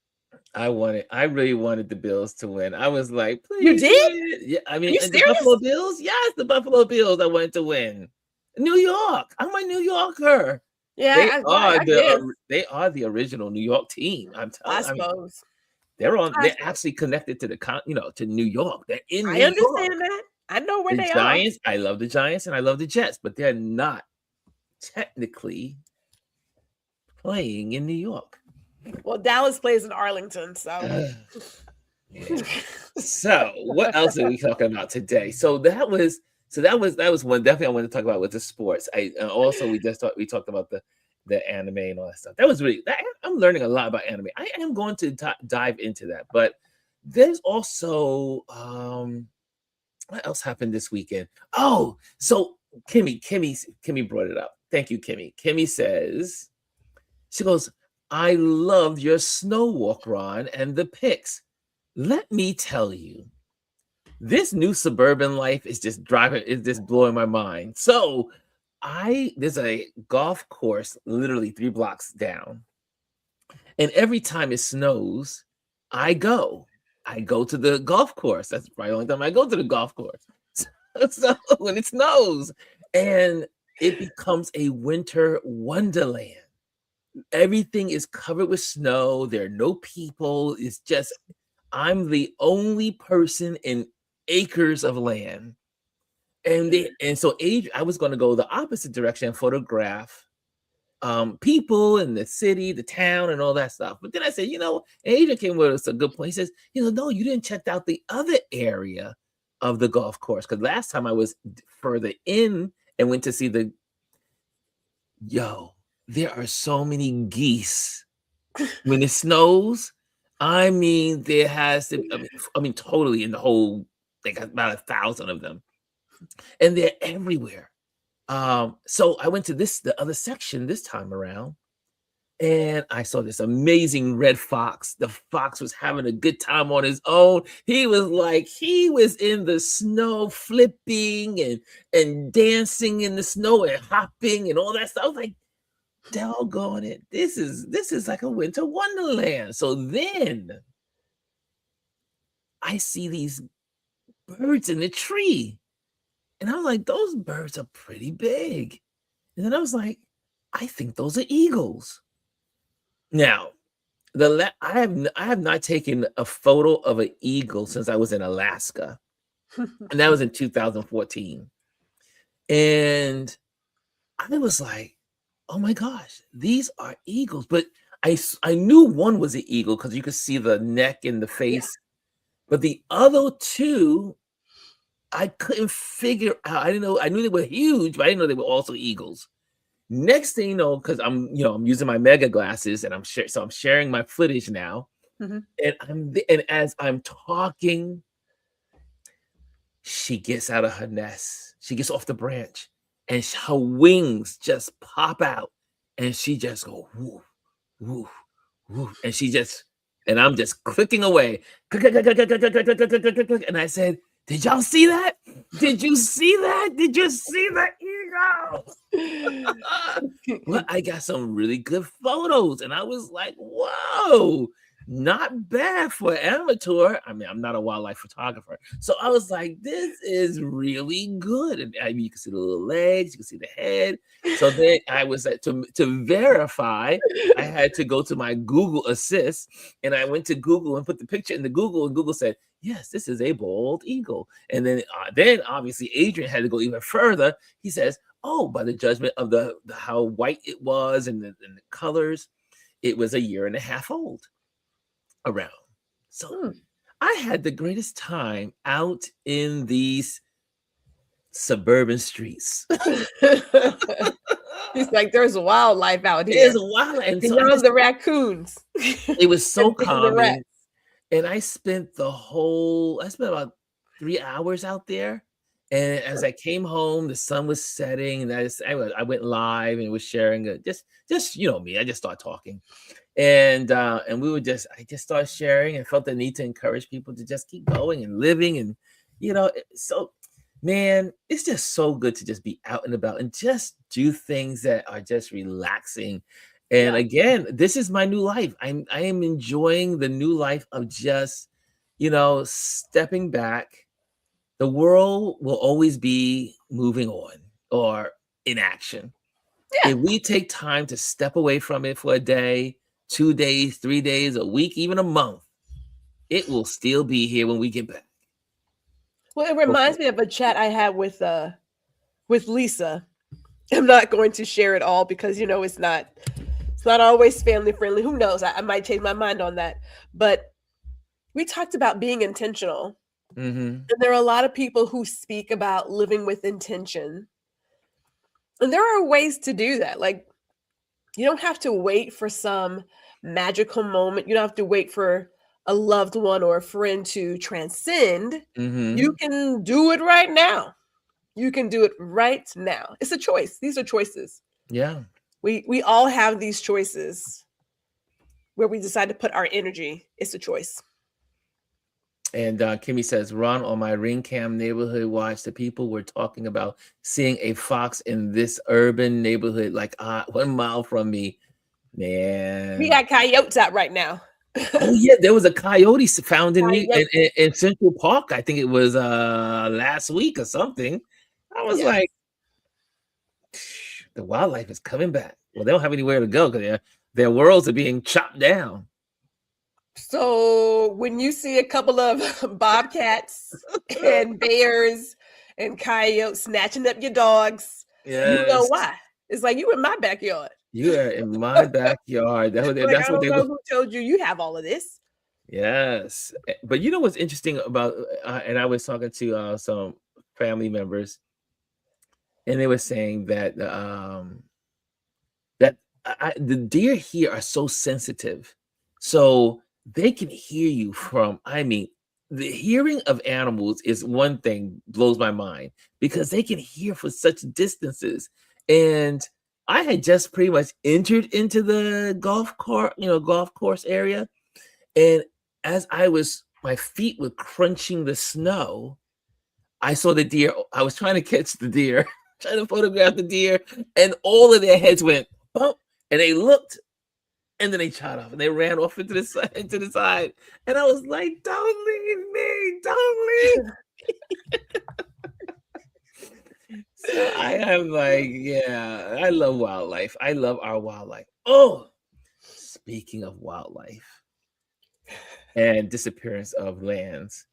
I really wanted the Bills to win. I was like, please. You did? Yeah, I mean, the Buffalo Bills? Yes, the Buffalo Bills I wanted to win. New York. I'm a New Yorker. Yeah, right, I guess. They are the original New York team. I I mean, suppose. I they're actually connected to to New York. They're in I New York. understand that. I know where The they are. Giants, I love the Giants and I love the Jets, but they're not technically playing in New York. Well, Dallas plays in Arlington, so. Yeah. So, what else are we talking about today? That was one definitely I wanted to talk about with the sports. I also we talked about the anime and all that stuff. That was really I'm learning a lot about anime. I am going to dive into that, but there's also what else happened this weekend? Oh, so Kimmy brought it up. Thank you, Kimmy. Kimmy says she goes, "I loved your snow walk, Ron, and the pics. Let me tell you, this new suburban life is just blowing my mind. So there's a golf course literally 3 blocks down. And every time it snows, I go. I go to the golf course. That's probably the only time I go to the golf course. So when it snows, and it becomes a winter wonderland. Everything is covered with snow. There are no people. It's just I'm the only person in acres of land. And so I was going to go the opposite direction and photograph people in the city, the town, and all that stuff. But then I said, Adrian came with us a good point. He says, no, you didn't check out the other area of the golf course. Because last time I was further in and went to see there are so many geese when it snows. I mean, there has to. I mean, totally in the whole. They got about 1,000 of them, and they're everywhere. So I went to the other section this time around, and I saw this amazing red fox. The fox was having a good time on his own. He was in the snow, flipping and dancing in the snow and hopping and all that stuff. I was like, doggone it, this is like a winter wonderland. So then I see these birds in the tree, and I'm like, those birds are pretty big. And then I was like, I think those are eagles. Now, I have not taken a photo of an eagle since I was in Alaska, and that was in 2014. And I was like, oh my gosh, these are eagles. But I knew one was an eagle because you could see the neck and the face. Yeah. But the other two, I couldn't figure out. I didn't know. I knew they were huge, but I didn't know they were also eagles. Next thing you know, because I'm using my mega glasses and I'm sharing my footage now. Mm-hmm. And as I'm talking, she gets out of her nest. She gets off the branch. And her wings just pop out, and she just go woof, woof, woof, and I'm just clicking away. And I said, "Did y'all see that? Did you see that? Did you see that eagle?" Well, I got some really good photos, and I was like, "Whoa, not bad for amateur." I mean, I'm not a wildlife photographer, so I was like, "This is really good." And I mean, you can see the little legs, you can see the head. So then I was to verify, I had to go to my Google Assist, and I went to Google and put the picture in the Google, and Google said, "Yes, this is a bald eagle." And then obviously Adrian had to go even further. He says, "Oh, by the judgment of the how white it was and the colors, it was 1.5 years old." Around. So I had the greatest time out in these suburban streets. He's like, there's wildlife out here. There's wildlife. And so beyond the raccoons. It was so calming. And I spent about 3 hours out there. And as I came home, the sun was setting, and I went live and was sharing just me. I just started talking. And I just started sharing and felt the need to encourage people to just keep going and living. And, so man, it's just so good to just be out and about and just do things that are just relaxing. And again, this is my new life. I am enjoying the new life of just, stepping back. The world will always be moving on or in action. Yeah. If we take time to step away from it for a day, 2 days, 3 days, a week, even a month, it will still be here when we get back. Well, it reminds me of a chat I had with Lisa. I'm not going to share it all because it's not always family friendly. Who knows? I might change my mind on that. But we talked about being intentional. Mhm. And there are a lot of people who speak about living with intention. And there are ways to do that. Like, you don't have to wait for some magical moment. You don't have to wait for a loved one or a friend to transcend. You Mhm. can do it right now. You can do it right now. It's a choice. These are choices. Yeah. We all have these choices where we decide to put our energy. It's a choice. And Kimmy says, Ron, on my ring cam neighborhood watch, the people were talking about seeing a fox in this urban neighborhood, like 1 mile from me. We Man. got coyotes out right now. Oh yeah, there was a coyote found in Coyote. in Central Park. I think it was last week or something. I was Yes. like, the wildlife is coming back. Well, they don't have anywhere to go because their worlds are being chopped down. So when you see a couple of bobcats and bears and coyotes snatching up your dogs, you know Yes. why. It's like you in my backyard. You are in my backyard. Like, That's I what don't they know were. who told you you have all of this. Yes. But you know what's interesting about, and I was talking to some family members, and they were saying that the deer here are so sensitive, so they can hear you from. I mean, the hearing of animals is one thing blows my mind because they can hear for such distances. And I had just pretty much entered into the golf course area, and as my feet were crunching the snow, I saw the deer. I was trying to catch the deer, trying to photograph the deer, and all of their heads went bump, and they looked, and then they shot off, and they ran off into the side, and I was like, "Don't leave me! Don't leave!" So I am like, yeah, I love wildlife. I love our wildlife. Oh, speaking of wildlife and disappearance of lands,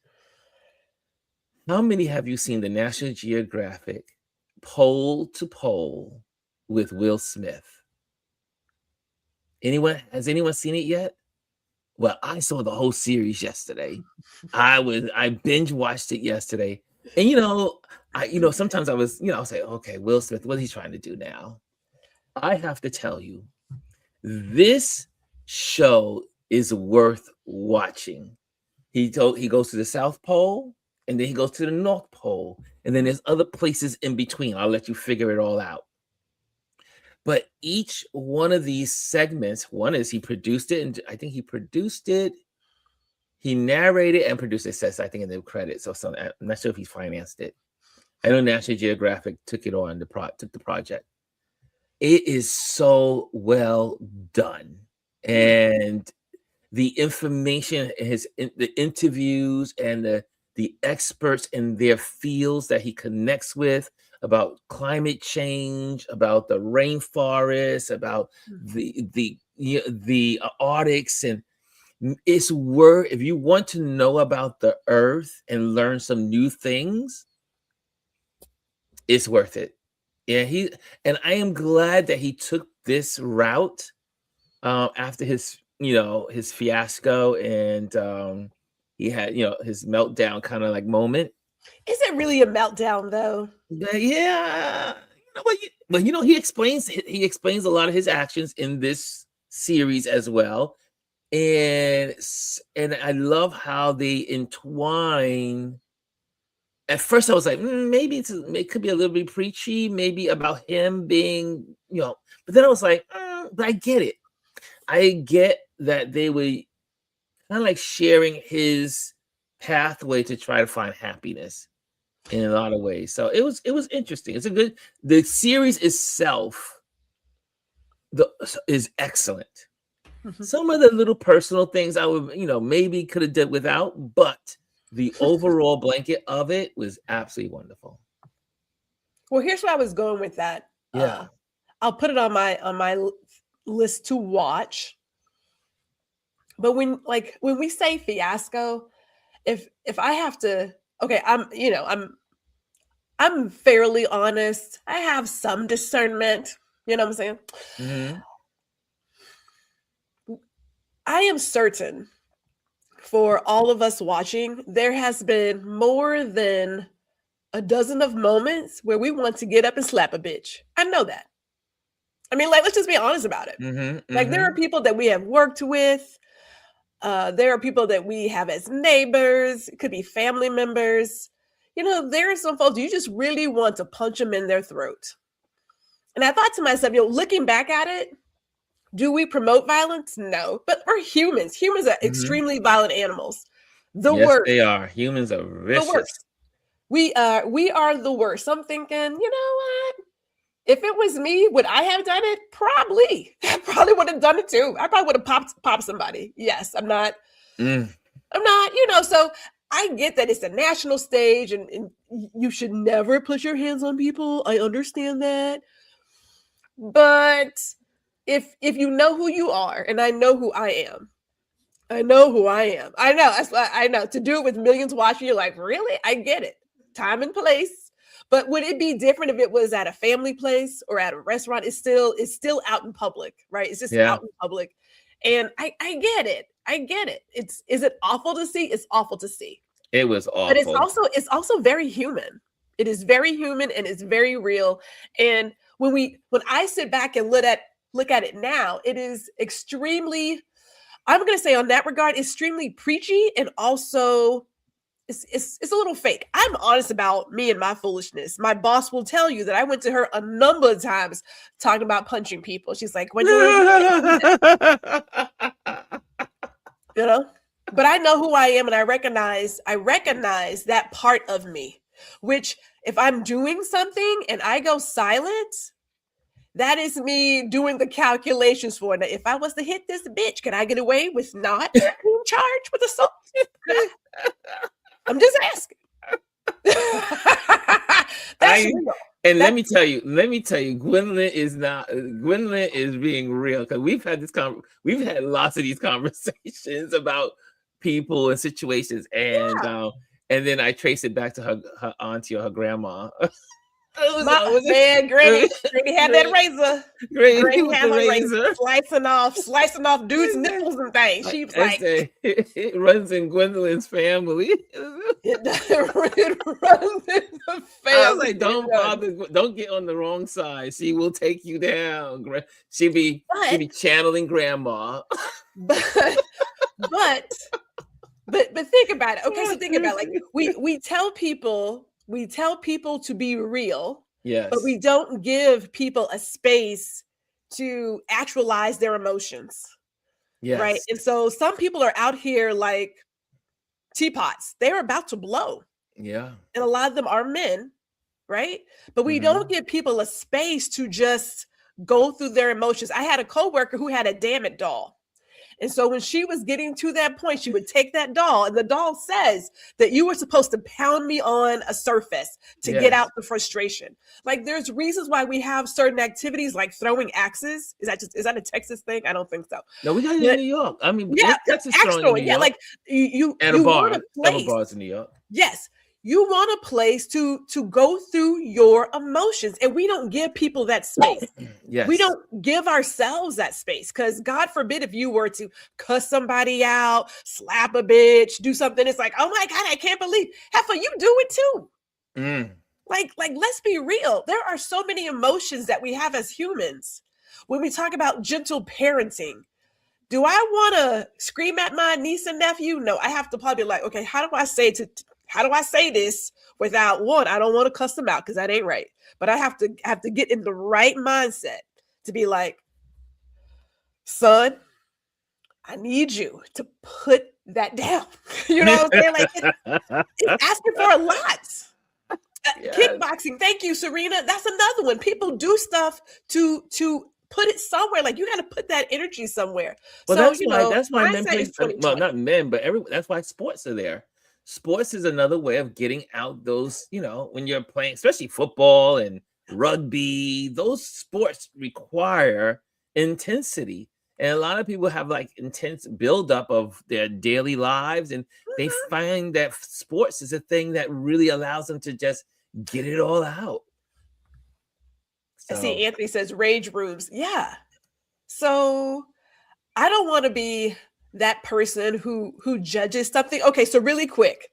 how many have you seen the National Geographic Pole to Pole with Will Smith? Has anyone seen it yet? Well, I saw the whole series yesterday. I binge watched it yesterday. And sometimes I'll say, okay, Will Smith, what is he trying to do now? I have to tell you, this show is worth watching. He goes to the South Pole, and then he goes to the North Pole, and then there's other places in between. I'll let you figure it all out. But each one of these segments, one is he produced it, and I think he produced it, he narrated and produced it, says I think in the credits or something. I'm not sure if he financed it. I know National Geographic took it on took the project. It is so well done. And the information, the interviews and the experts in their fields that he connects with about climate change, about the rainforest, about the Arctics, and it's worth, if you want to know about the earth and learn some new things, it's worth it. Yeah, and I am glad that he took this route after his fiasco, and he had his meltdown kind of like moment. Is it really a meltdown though? But yeah, he explains a lot of his actions in this series as well, and I love how they entwine. At first, I was like, maybe it could be a little bit preachy, maybe about him being, but then I was like, but I get it. I get that they were kind of like sharing his pathway to try to find happiness in a lot of ways. So it was interesting. The series itself is excellent. Some of the little personal things I would, maybe could have did without, but the overall blanket of it was absolutely wonderful. Well, here's where I was going with that. Yeah. I'll put it on my list to watch. But when we say fiasco, if I have to, okay, I'm fairly honest. I have some discernment. You know what I'm saying? Mm-hmm. I am certain for all of us watching, there has been more than a dozen of moments where we want to get up and slap a bitch. I know that. I mean, like, let's just be honest about it. Mm-hmm. Like, there are people that we have worked with. There are people that we have as neighbors. It could be family members. You know, there are some folks you just really want to punch them in their throat. And I thought to myself, looking back at it, do we promote violence? No, but we're humans. Humans are extremely violent animals. Yes, worst. they are. Humans are vicious. The worst. We are the worst. So I'm thinking, you know what? If it was me, would I have done it? Probably. I probably would have done it too. I probably would have popped somebody. Yes, I'm not. I'm not, so I get that it's a national stage and you should never put your hands on people. I understand that. But if you know who you are, and I know who I am, I know who I am. I know. That's why I know. To do it with millions watching, you're like, really? I get it. Time and place. But would it be different if it was at a family place or at a restaurant? It's still out in public, right? It's just out in public. And I get it. I get it. Is it awful to see? It's awful to see. It was awful. But it's also very human. It is very human and it's very real. And when I sit back and look at it now, it is extremely, I'm going to say on that regard, extremely preachy, and also it's a little fake. I'm honest about me and my foolishness. My boss will tell you that I went to her a number of times talking about punching people. She's like, when but I know who I am, and I recognize that part of me, which if I'm doing something and I go silent, that is me doing the calculations for it. If I was to hit this bitch, can I get away with not being charged with assault? I'm just asking. Let me tell you, Gwendolyn is being real, because we've had lots of these conversations about people and situations, and then I trace it back to her auntie or her grandma. Granny had that razor. Granny had a razor, slicing off dudes' nipples and things. She was like, it runs in Gwendolyn's family. It runs in the family. I was like, don't get on the wrong side. She will take you down. She'll be channeling grandma. But think about it. Okay, so think about it. Like we tell people to be real, yes, but we don't give people a space to actualize their emotions. Yes. Right. And so some people are out here like teapots. They're about to blow. Yeah. And a lot of them are men, right? But we don't give people a space to just go through their emotions. I had a coworker who had a damn it doll. And so when she was getting to that point, she would take that doll, and the doll says that you were supposed to pound me on a surface to get out the frustration. Like, there's reasons why we have certain activities like throwing axes. Is that a Texas thing? I don't think so. No, we got it in New York. I mean, Texas throwing in New York. Like you and a bar. Several bars in New York. Yes. You want a place to go through your emotions, and we don't give people that space. Yes. We don't give ourselves that space, because God forbid if you were to cuss somebody out, slap a bitch, do something, it's like, oh my God, I can't believe. Heifer, you do it too. Like, let's be real. There are so many emotions that we have as humans. When we talk about gentle parenting, do I want to scream at my niece and nephew? No, I have to probably be like, okay, how do I say this without, one, I don't want to cuss them out because that ain't right. But I have to get in the right mindset to be like, son, I need you to put that down. You know what I'm saying? Like, it's asking for a lot. Yes. Kickboxing. Thank you, Serena. That's another one. People do stuff to put it somewhere. Like, you got to put that energy somewhere. Well, so, that's why men play. Well, not men, but that's why sports are there. Sports is another way of getting out those, when you're playing, especially football and rugby, those sports require intensity. And a lot of people have like intense buildup of their daily lives, and they find that sports is a thing that really allows them to just get it all out. I see Anthony says rage rooms. Yeah. So I don't want to be that person who judges something. Okay, so really quick.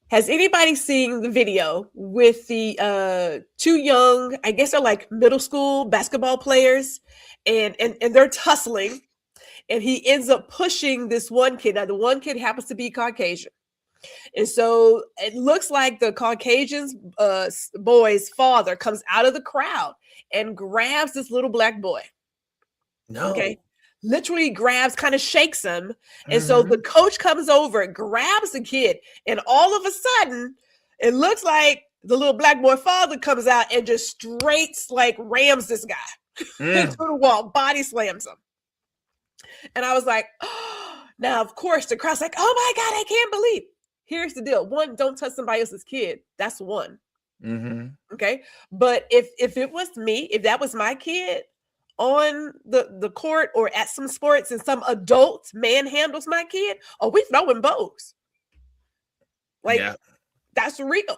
Has anybody seen the video with the two young, I guess they're like middle school basketball players, and they're tussling, and he ends up pushing this one kid. Now the one kid happens to be Caucasian. And so it looks like the Caucasian boy's father comes out of the crowd and grabs this little black boy. No. Okay. Literally grabs, kind of shakes him. And so the coach comes over, grabs the kid, and all of a sudden, it looks like the little black boy father comes out and just straight like rams this guy into the wall, body slams him. And I was like, oh. Now, of course, the crowd's like, oh my God, I can't believe. Here's the deal. One, don't touch somebody else's kid. That's one. Okay. But if it was me, if that was my kid on the court or at some sports and some adult manhandles my kid, oh, we throwing bows. Like, that's real.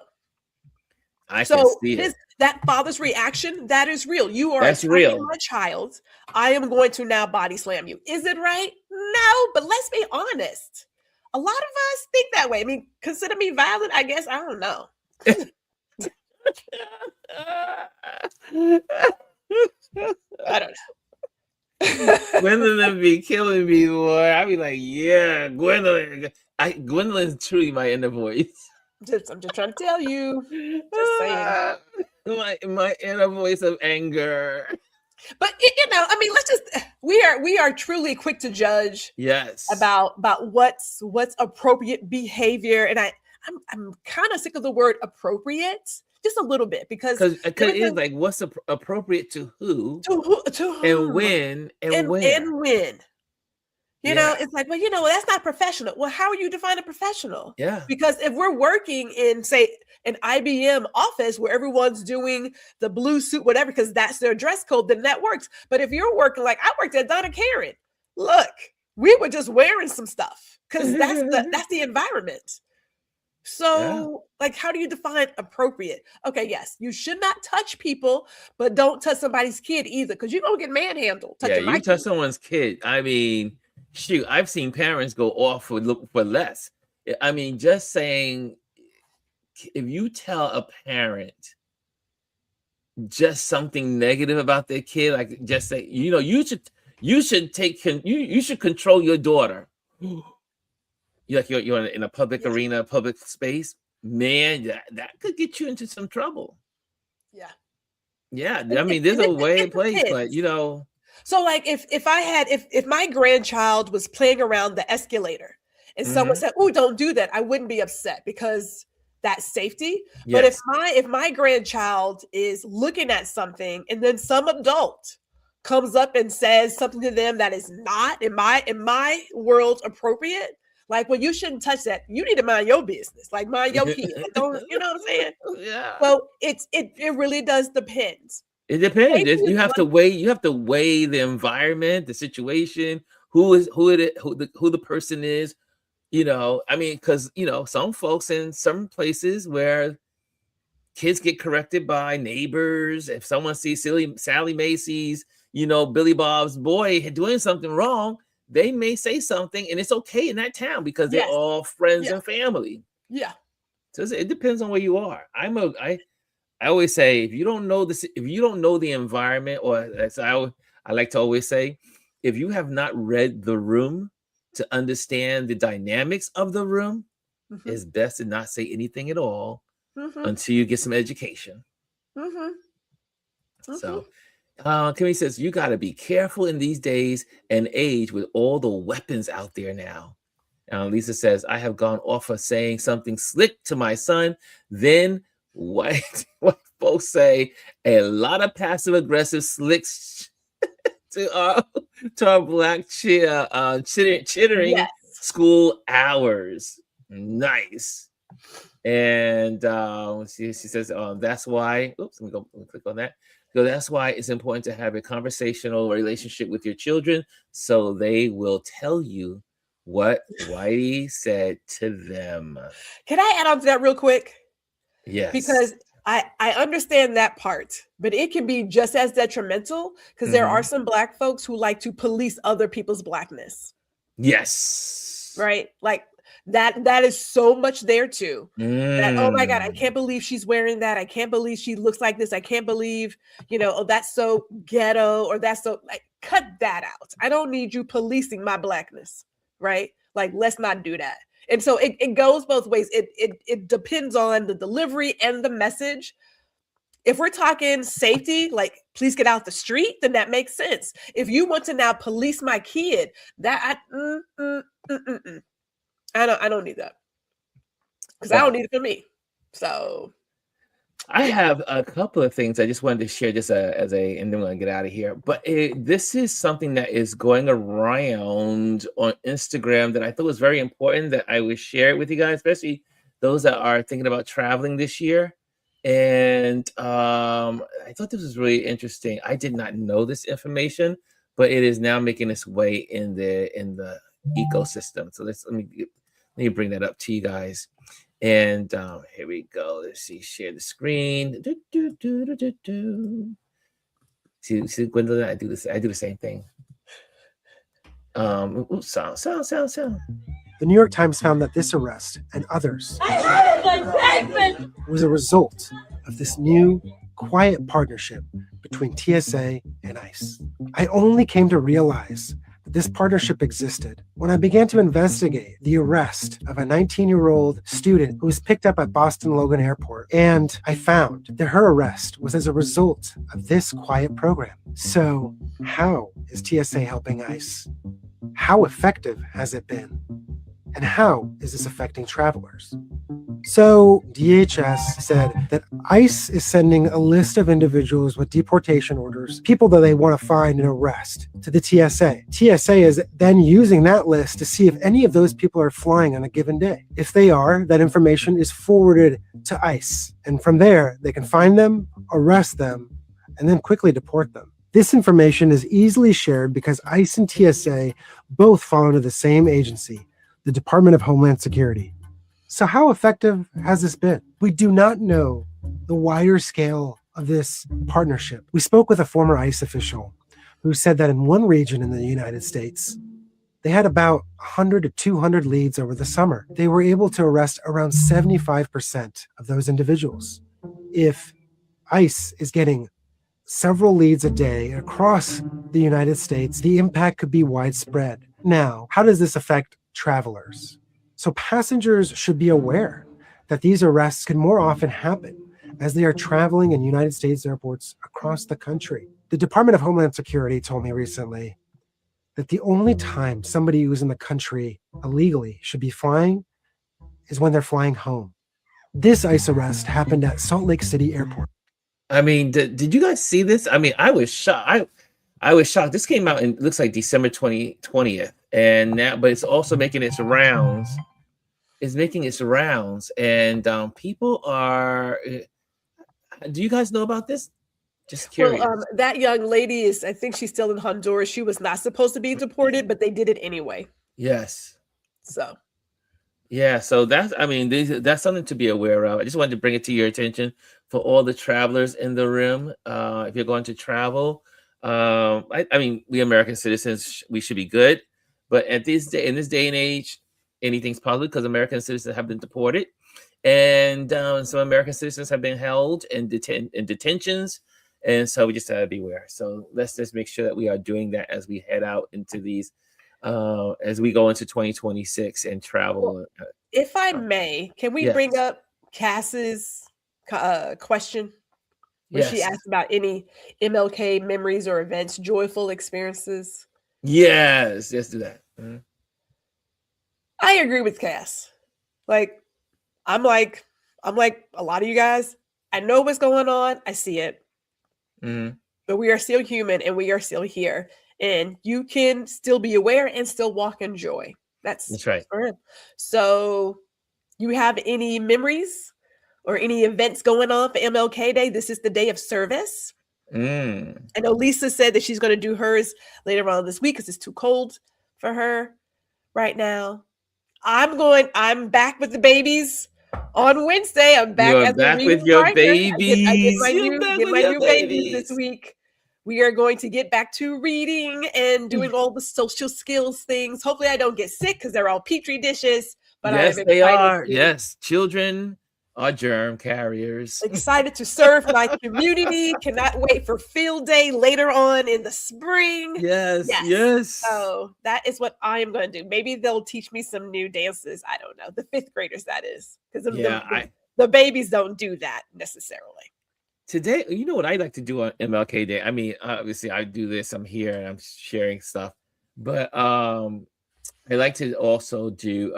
I can see it. That father's reaction, that is real. You are That's real. My child. I am going to now body slam you. Is it right? No, but let's be honest. A lot of us think that way. I mean, consider me violent, I guess. I don't know. I don't know. Gwendolyn be killing me, boy. I be like, yeah, Gwendolyn. Gwendolyn's truly my inner voice. I'm just trying to tell you. Just saying. My inner voice of anger. But I mean, let's just we are truly quick to judge. Yes. About what's appropriate behavior, and I'm kind of sick of the word appropriate, just a little bit, because it's like what's appropriate to who, to who, and when, and when. You know, it's like, well, that's not professional. Well, how are you defining professional? Yeah. Because if we're working in, say, an IBM office where everyone's doing the blue suit, whatever, because that's their dress code, then that works. But if you're working, like I worked at Donna Karen, look, we were just wearing some stuff because that's the environment. So, like, how do you define appropriate? Okay, yes, you should not touch people, but don't touch somebody's kid either, because you're gonna get manhandled. You touch someone's kid. I mean, shoot, I've seen parents go off for less. I mean, just saying, if you tell a parent just something negative about their kid, like just say, you should control your daughter. You're in a public arena, public space, man, that could get you into some trouble. Yeah. I mean, there's a way it plays, but So, like, if my grandchild was playing around the escalator and someone said, "Oh, don't do that," I wouldn't be upset because that's safety. Yes. But if my grandchild is looking at something and then some adult comes up and says something to them that is not in my world appropriate, like, well, you shouldn't touch that. You need to mind your business. Like, mind your kids. Don't, you know what I'm saying? Yeah. Well, it really does depend. It depends. You have to weigh the environment, the situation, who the person is. I mean, because some folks in some places where kids get corrected by neighbors. If someone sees Sally Macy's, Billy Bob's boy doing something wrong, they may say something, and it's okay in that town because they're all friends and family. Yeah. So it depends on where you are. I always say, if you don't know the environment, or as I like to always say, if you have not read the room to understand the dynamics of the room, it's best to not say anything at all until you get some education. So, Kimmy says, you got to be careful in these days and age with all the weapons out there now. Lisa says, I have gone off of saying something slick to my son. Then what folks say, a lot of passive aggressive slicks to our black chittering school hours. Nice. And she says, that's why, oops, let me click on that. So that's why it's important to have a conversational relationship with your children so they will tell you what Whitey said to them. Can I add on to that real quick? Yes. Because I understand that part, but it can be just as detrimental because there are some Black folks who like to police other people's Blackness. Yes. Right? Like that is so much there too. That, oh my God, I can't believe she's wearing that. I can't believe she looks like this. I can't believe, oh, that's so ghetto, or that's so, like, cut that out. I don't need you policing my Blackness, right? Like, let's not do that. And so it goes both ways. It depends on the delivery and the message. If we're talking safety, like, please get out the street, then that makes sense. If you want to now police my kid, that I don't need that, because I don't need it for me. So I have a couple of things I just wanted to share, just and then we're gonna get out of here. But this is something that is going around on Instagram that I thought was very important that I would share it with you guys, especially those that are thinking about traveling this year. And I thought this was really interesting. I did not know this information, but it is now making its way in the ecosystem. So let me bring that up to you guys. And here we go. Let's see. Share the screen. See, Gwendolyn, I do this. I do the same thing. Sound. The New York Times found that this arrest and others was a result of this new, quiet partnership between TSA and ICE. I only came to realize that this partnership existed when I began to investigate the arrest of a 19-year-old student who was picked up at Boston Logan Airport, and I found that her arrest was as a result of this quiet program. So, how is TSA helping ICE? How effective has it been? And how is this affecting travelers? So DHS said that ICE is sending a list of individuals with deportation orders, people that they want to find and arrest, to the TSA. TSA is then using that list to see if any of those people are flying on a given day. If they are, that information is forwarded to ICE. And from there, they can find them, arrest them, and then quickly deport them. This information is easily shared because ICE and TSA both fall under the same agency, the Department of Homeland Security. So how effective has this been? We do not know the wider scale of this partnership. We spoke with a former ICE official who said that in one region in the United States, they had about 100 to 200 leads over the summer. They were able to arrest around 75% of those individuals. If ICE is getting several leads a day across the United States, the impact could be widespread. Now, how does this affect travelers? So passengers should be aware that these arrests can more often happen as they are traveling in United States airports across the country. The Department of Homeland Security told me recently that the only time somebody who's in the country illegally should be flying is when they're flying home. This ICE arrest happened at Salt Lake City Airport. I mean, did you guys see this? I mean, I was shocked. I was shocked. This came out in, looks like December 20th. And now, but it's also making its rounds. It's making its rounds. And people are, do you guys know about this? Just curious. Well, that young lady is, I think she's still in Honduras. She was not supposed to be deported, but they did it anyway. Yes. So. Yeah, so that's that's something to be aware of. I just wanted to bring it to your attention for all the travelers in the room. If you're going to travel, I mean, we American citizens, we should be good. But in this day and age, anything's possible because American citizens have been deported, and some American citizens have been held in detentions, and so we just have to beware. So let's just make sure that we are doing that as we head out into these. As we go into 2026 and travel. Well, if I may, can we bring up Cass's question? Where she asked about any MLK memories or events, joyful experiences. Yes, let's do that. Mm-hmm. I agree with Cass. Like, I'm like a lot of you guys. I know what's going on. I see it. Mm-hmm. But we are still human and we are still here. And you can still be aware and still walk in joy. That's right. For him. So You have any memories or any events going on for MLK Day? This is the day of service. I know Lisa said that she's going to do hers later on this week because it's too cold for her right now. I'm back with the babies on Wednesday. I'm back You're as a back reading with your partner. I get babies. my You're back with my your new babies this babies. week. We are going to get back to reading and doing all the social skills things. Hopefully, I don't get sick because they're all petri dishes. But I am Yes, they excited. are. Yes, children are germ carriers. Excited to serve my community. Cannot wait for field day later on in the spring. Yes. So that is what I am going to do. Maybe they'll teach me some new dances. I don't know. The 5th graders, that is. Because the babies don't do that necessarily. Today, you know what I like to do on MLK Day? I mean, obviously I do this. I'm here and I'm sharing stuff. But I like to also do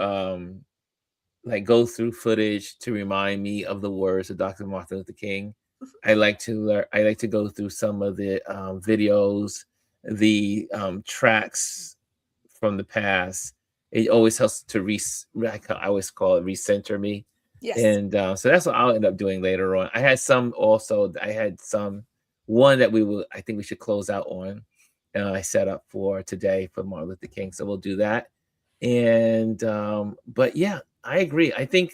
like go through footage to remind me of the words of Dr. Martin Luther King. I like to go through some of the videos, the tracks from the past. It always helps to I always call it recenter me. Yes. And so that's what I'll end up doing later on. I had some one that I think we should close out on. I set up for today for Martin Luther King. So we'll do that. And but yeah, I agree. I think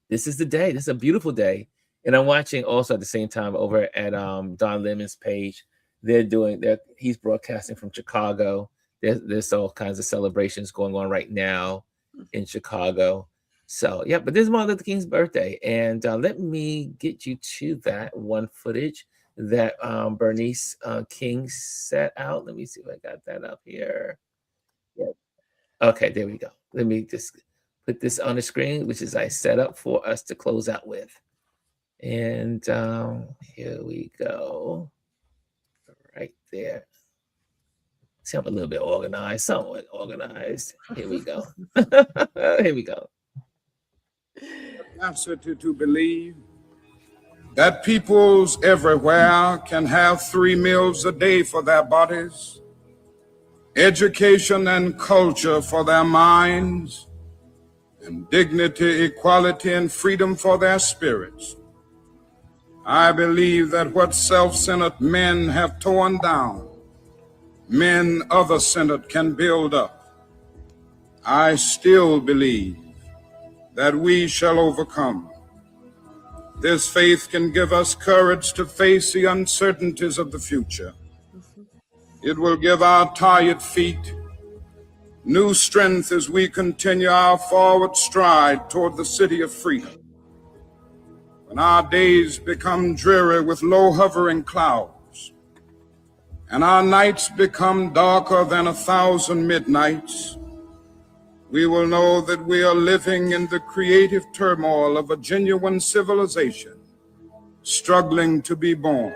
this is the day. This is a beautiful day. And I'm watching also at the same time over at Don Lemon's page. He's broadcasting from Chicago. There's all kinds of celebrations going on right now in Chicago. So yeah, but this is Martin Luther King's birthday. And let me get you to that one footage that Bernice King set out. Let me see if I got that up here. Yeah. Okay, there we go. Let me just put this on the screen, which is I set up for us to close out with. And here we go. Right there. See, I'm a little bit organized, somewhat organized. Here we go. Here we go. Capacity to believe that peoples everywhere can have 3 meals a day for their bodies, education and culture for their minds, and dignity, equality, and freedom for their spirits. I believe that what self-centered men have torn down, men other-centered can build up. I still believe that we shall overcome. This faith can give us courage to face the uncertainties of the future. It will give our tired feet new strength as we continue our forward stride toward the city of freedom. When our days become dreary with low hovering clouds, and our nights become darker than 1,000 midnights, we will know that we are living in the creative turmoil of a genuine civilization, struggling to be born.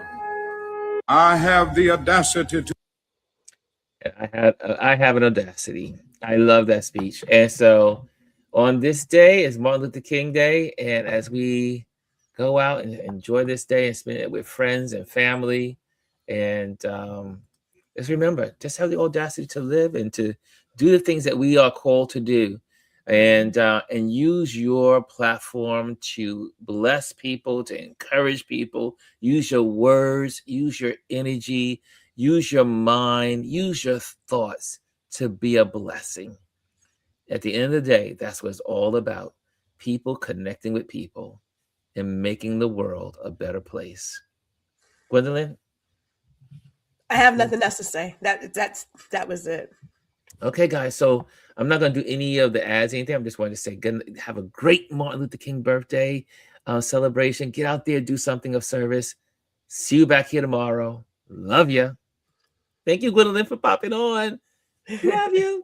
I have the audacity to. I have an audacity. I love that speech. And so on this day is Martin Luther King Day. And as we go out and enjoy this day and spend it with friends and family, and just remember, just have the audacity to live and to do the things that we are called to do, and use your platform to bless people, to encourage people. Use your words, use your energy, use your mind, use your thoughts to be a blessing. At the end of the day, that's what it's all about. People connecting with people and making the world a better place. Gwendolyn? I have nothing else to say. That was it. Okay, guys. So I'm not going to do any of the ads, anything. I'm just wanting to say, have a great Martin Luther King birthday celebration. Get out there, do something of service. See you back here tomorrow. Love you. Thank you, Gwendolyn, for popping on. Love you.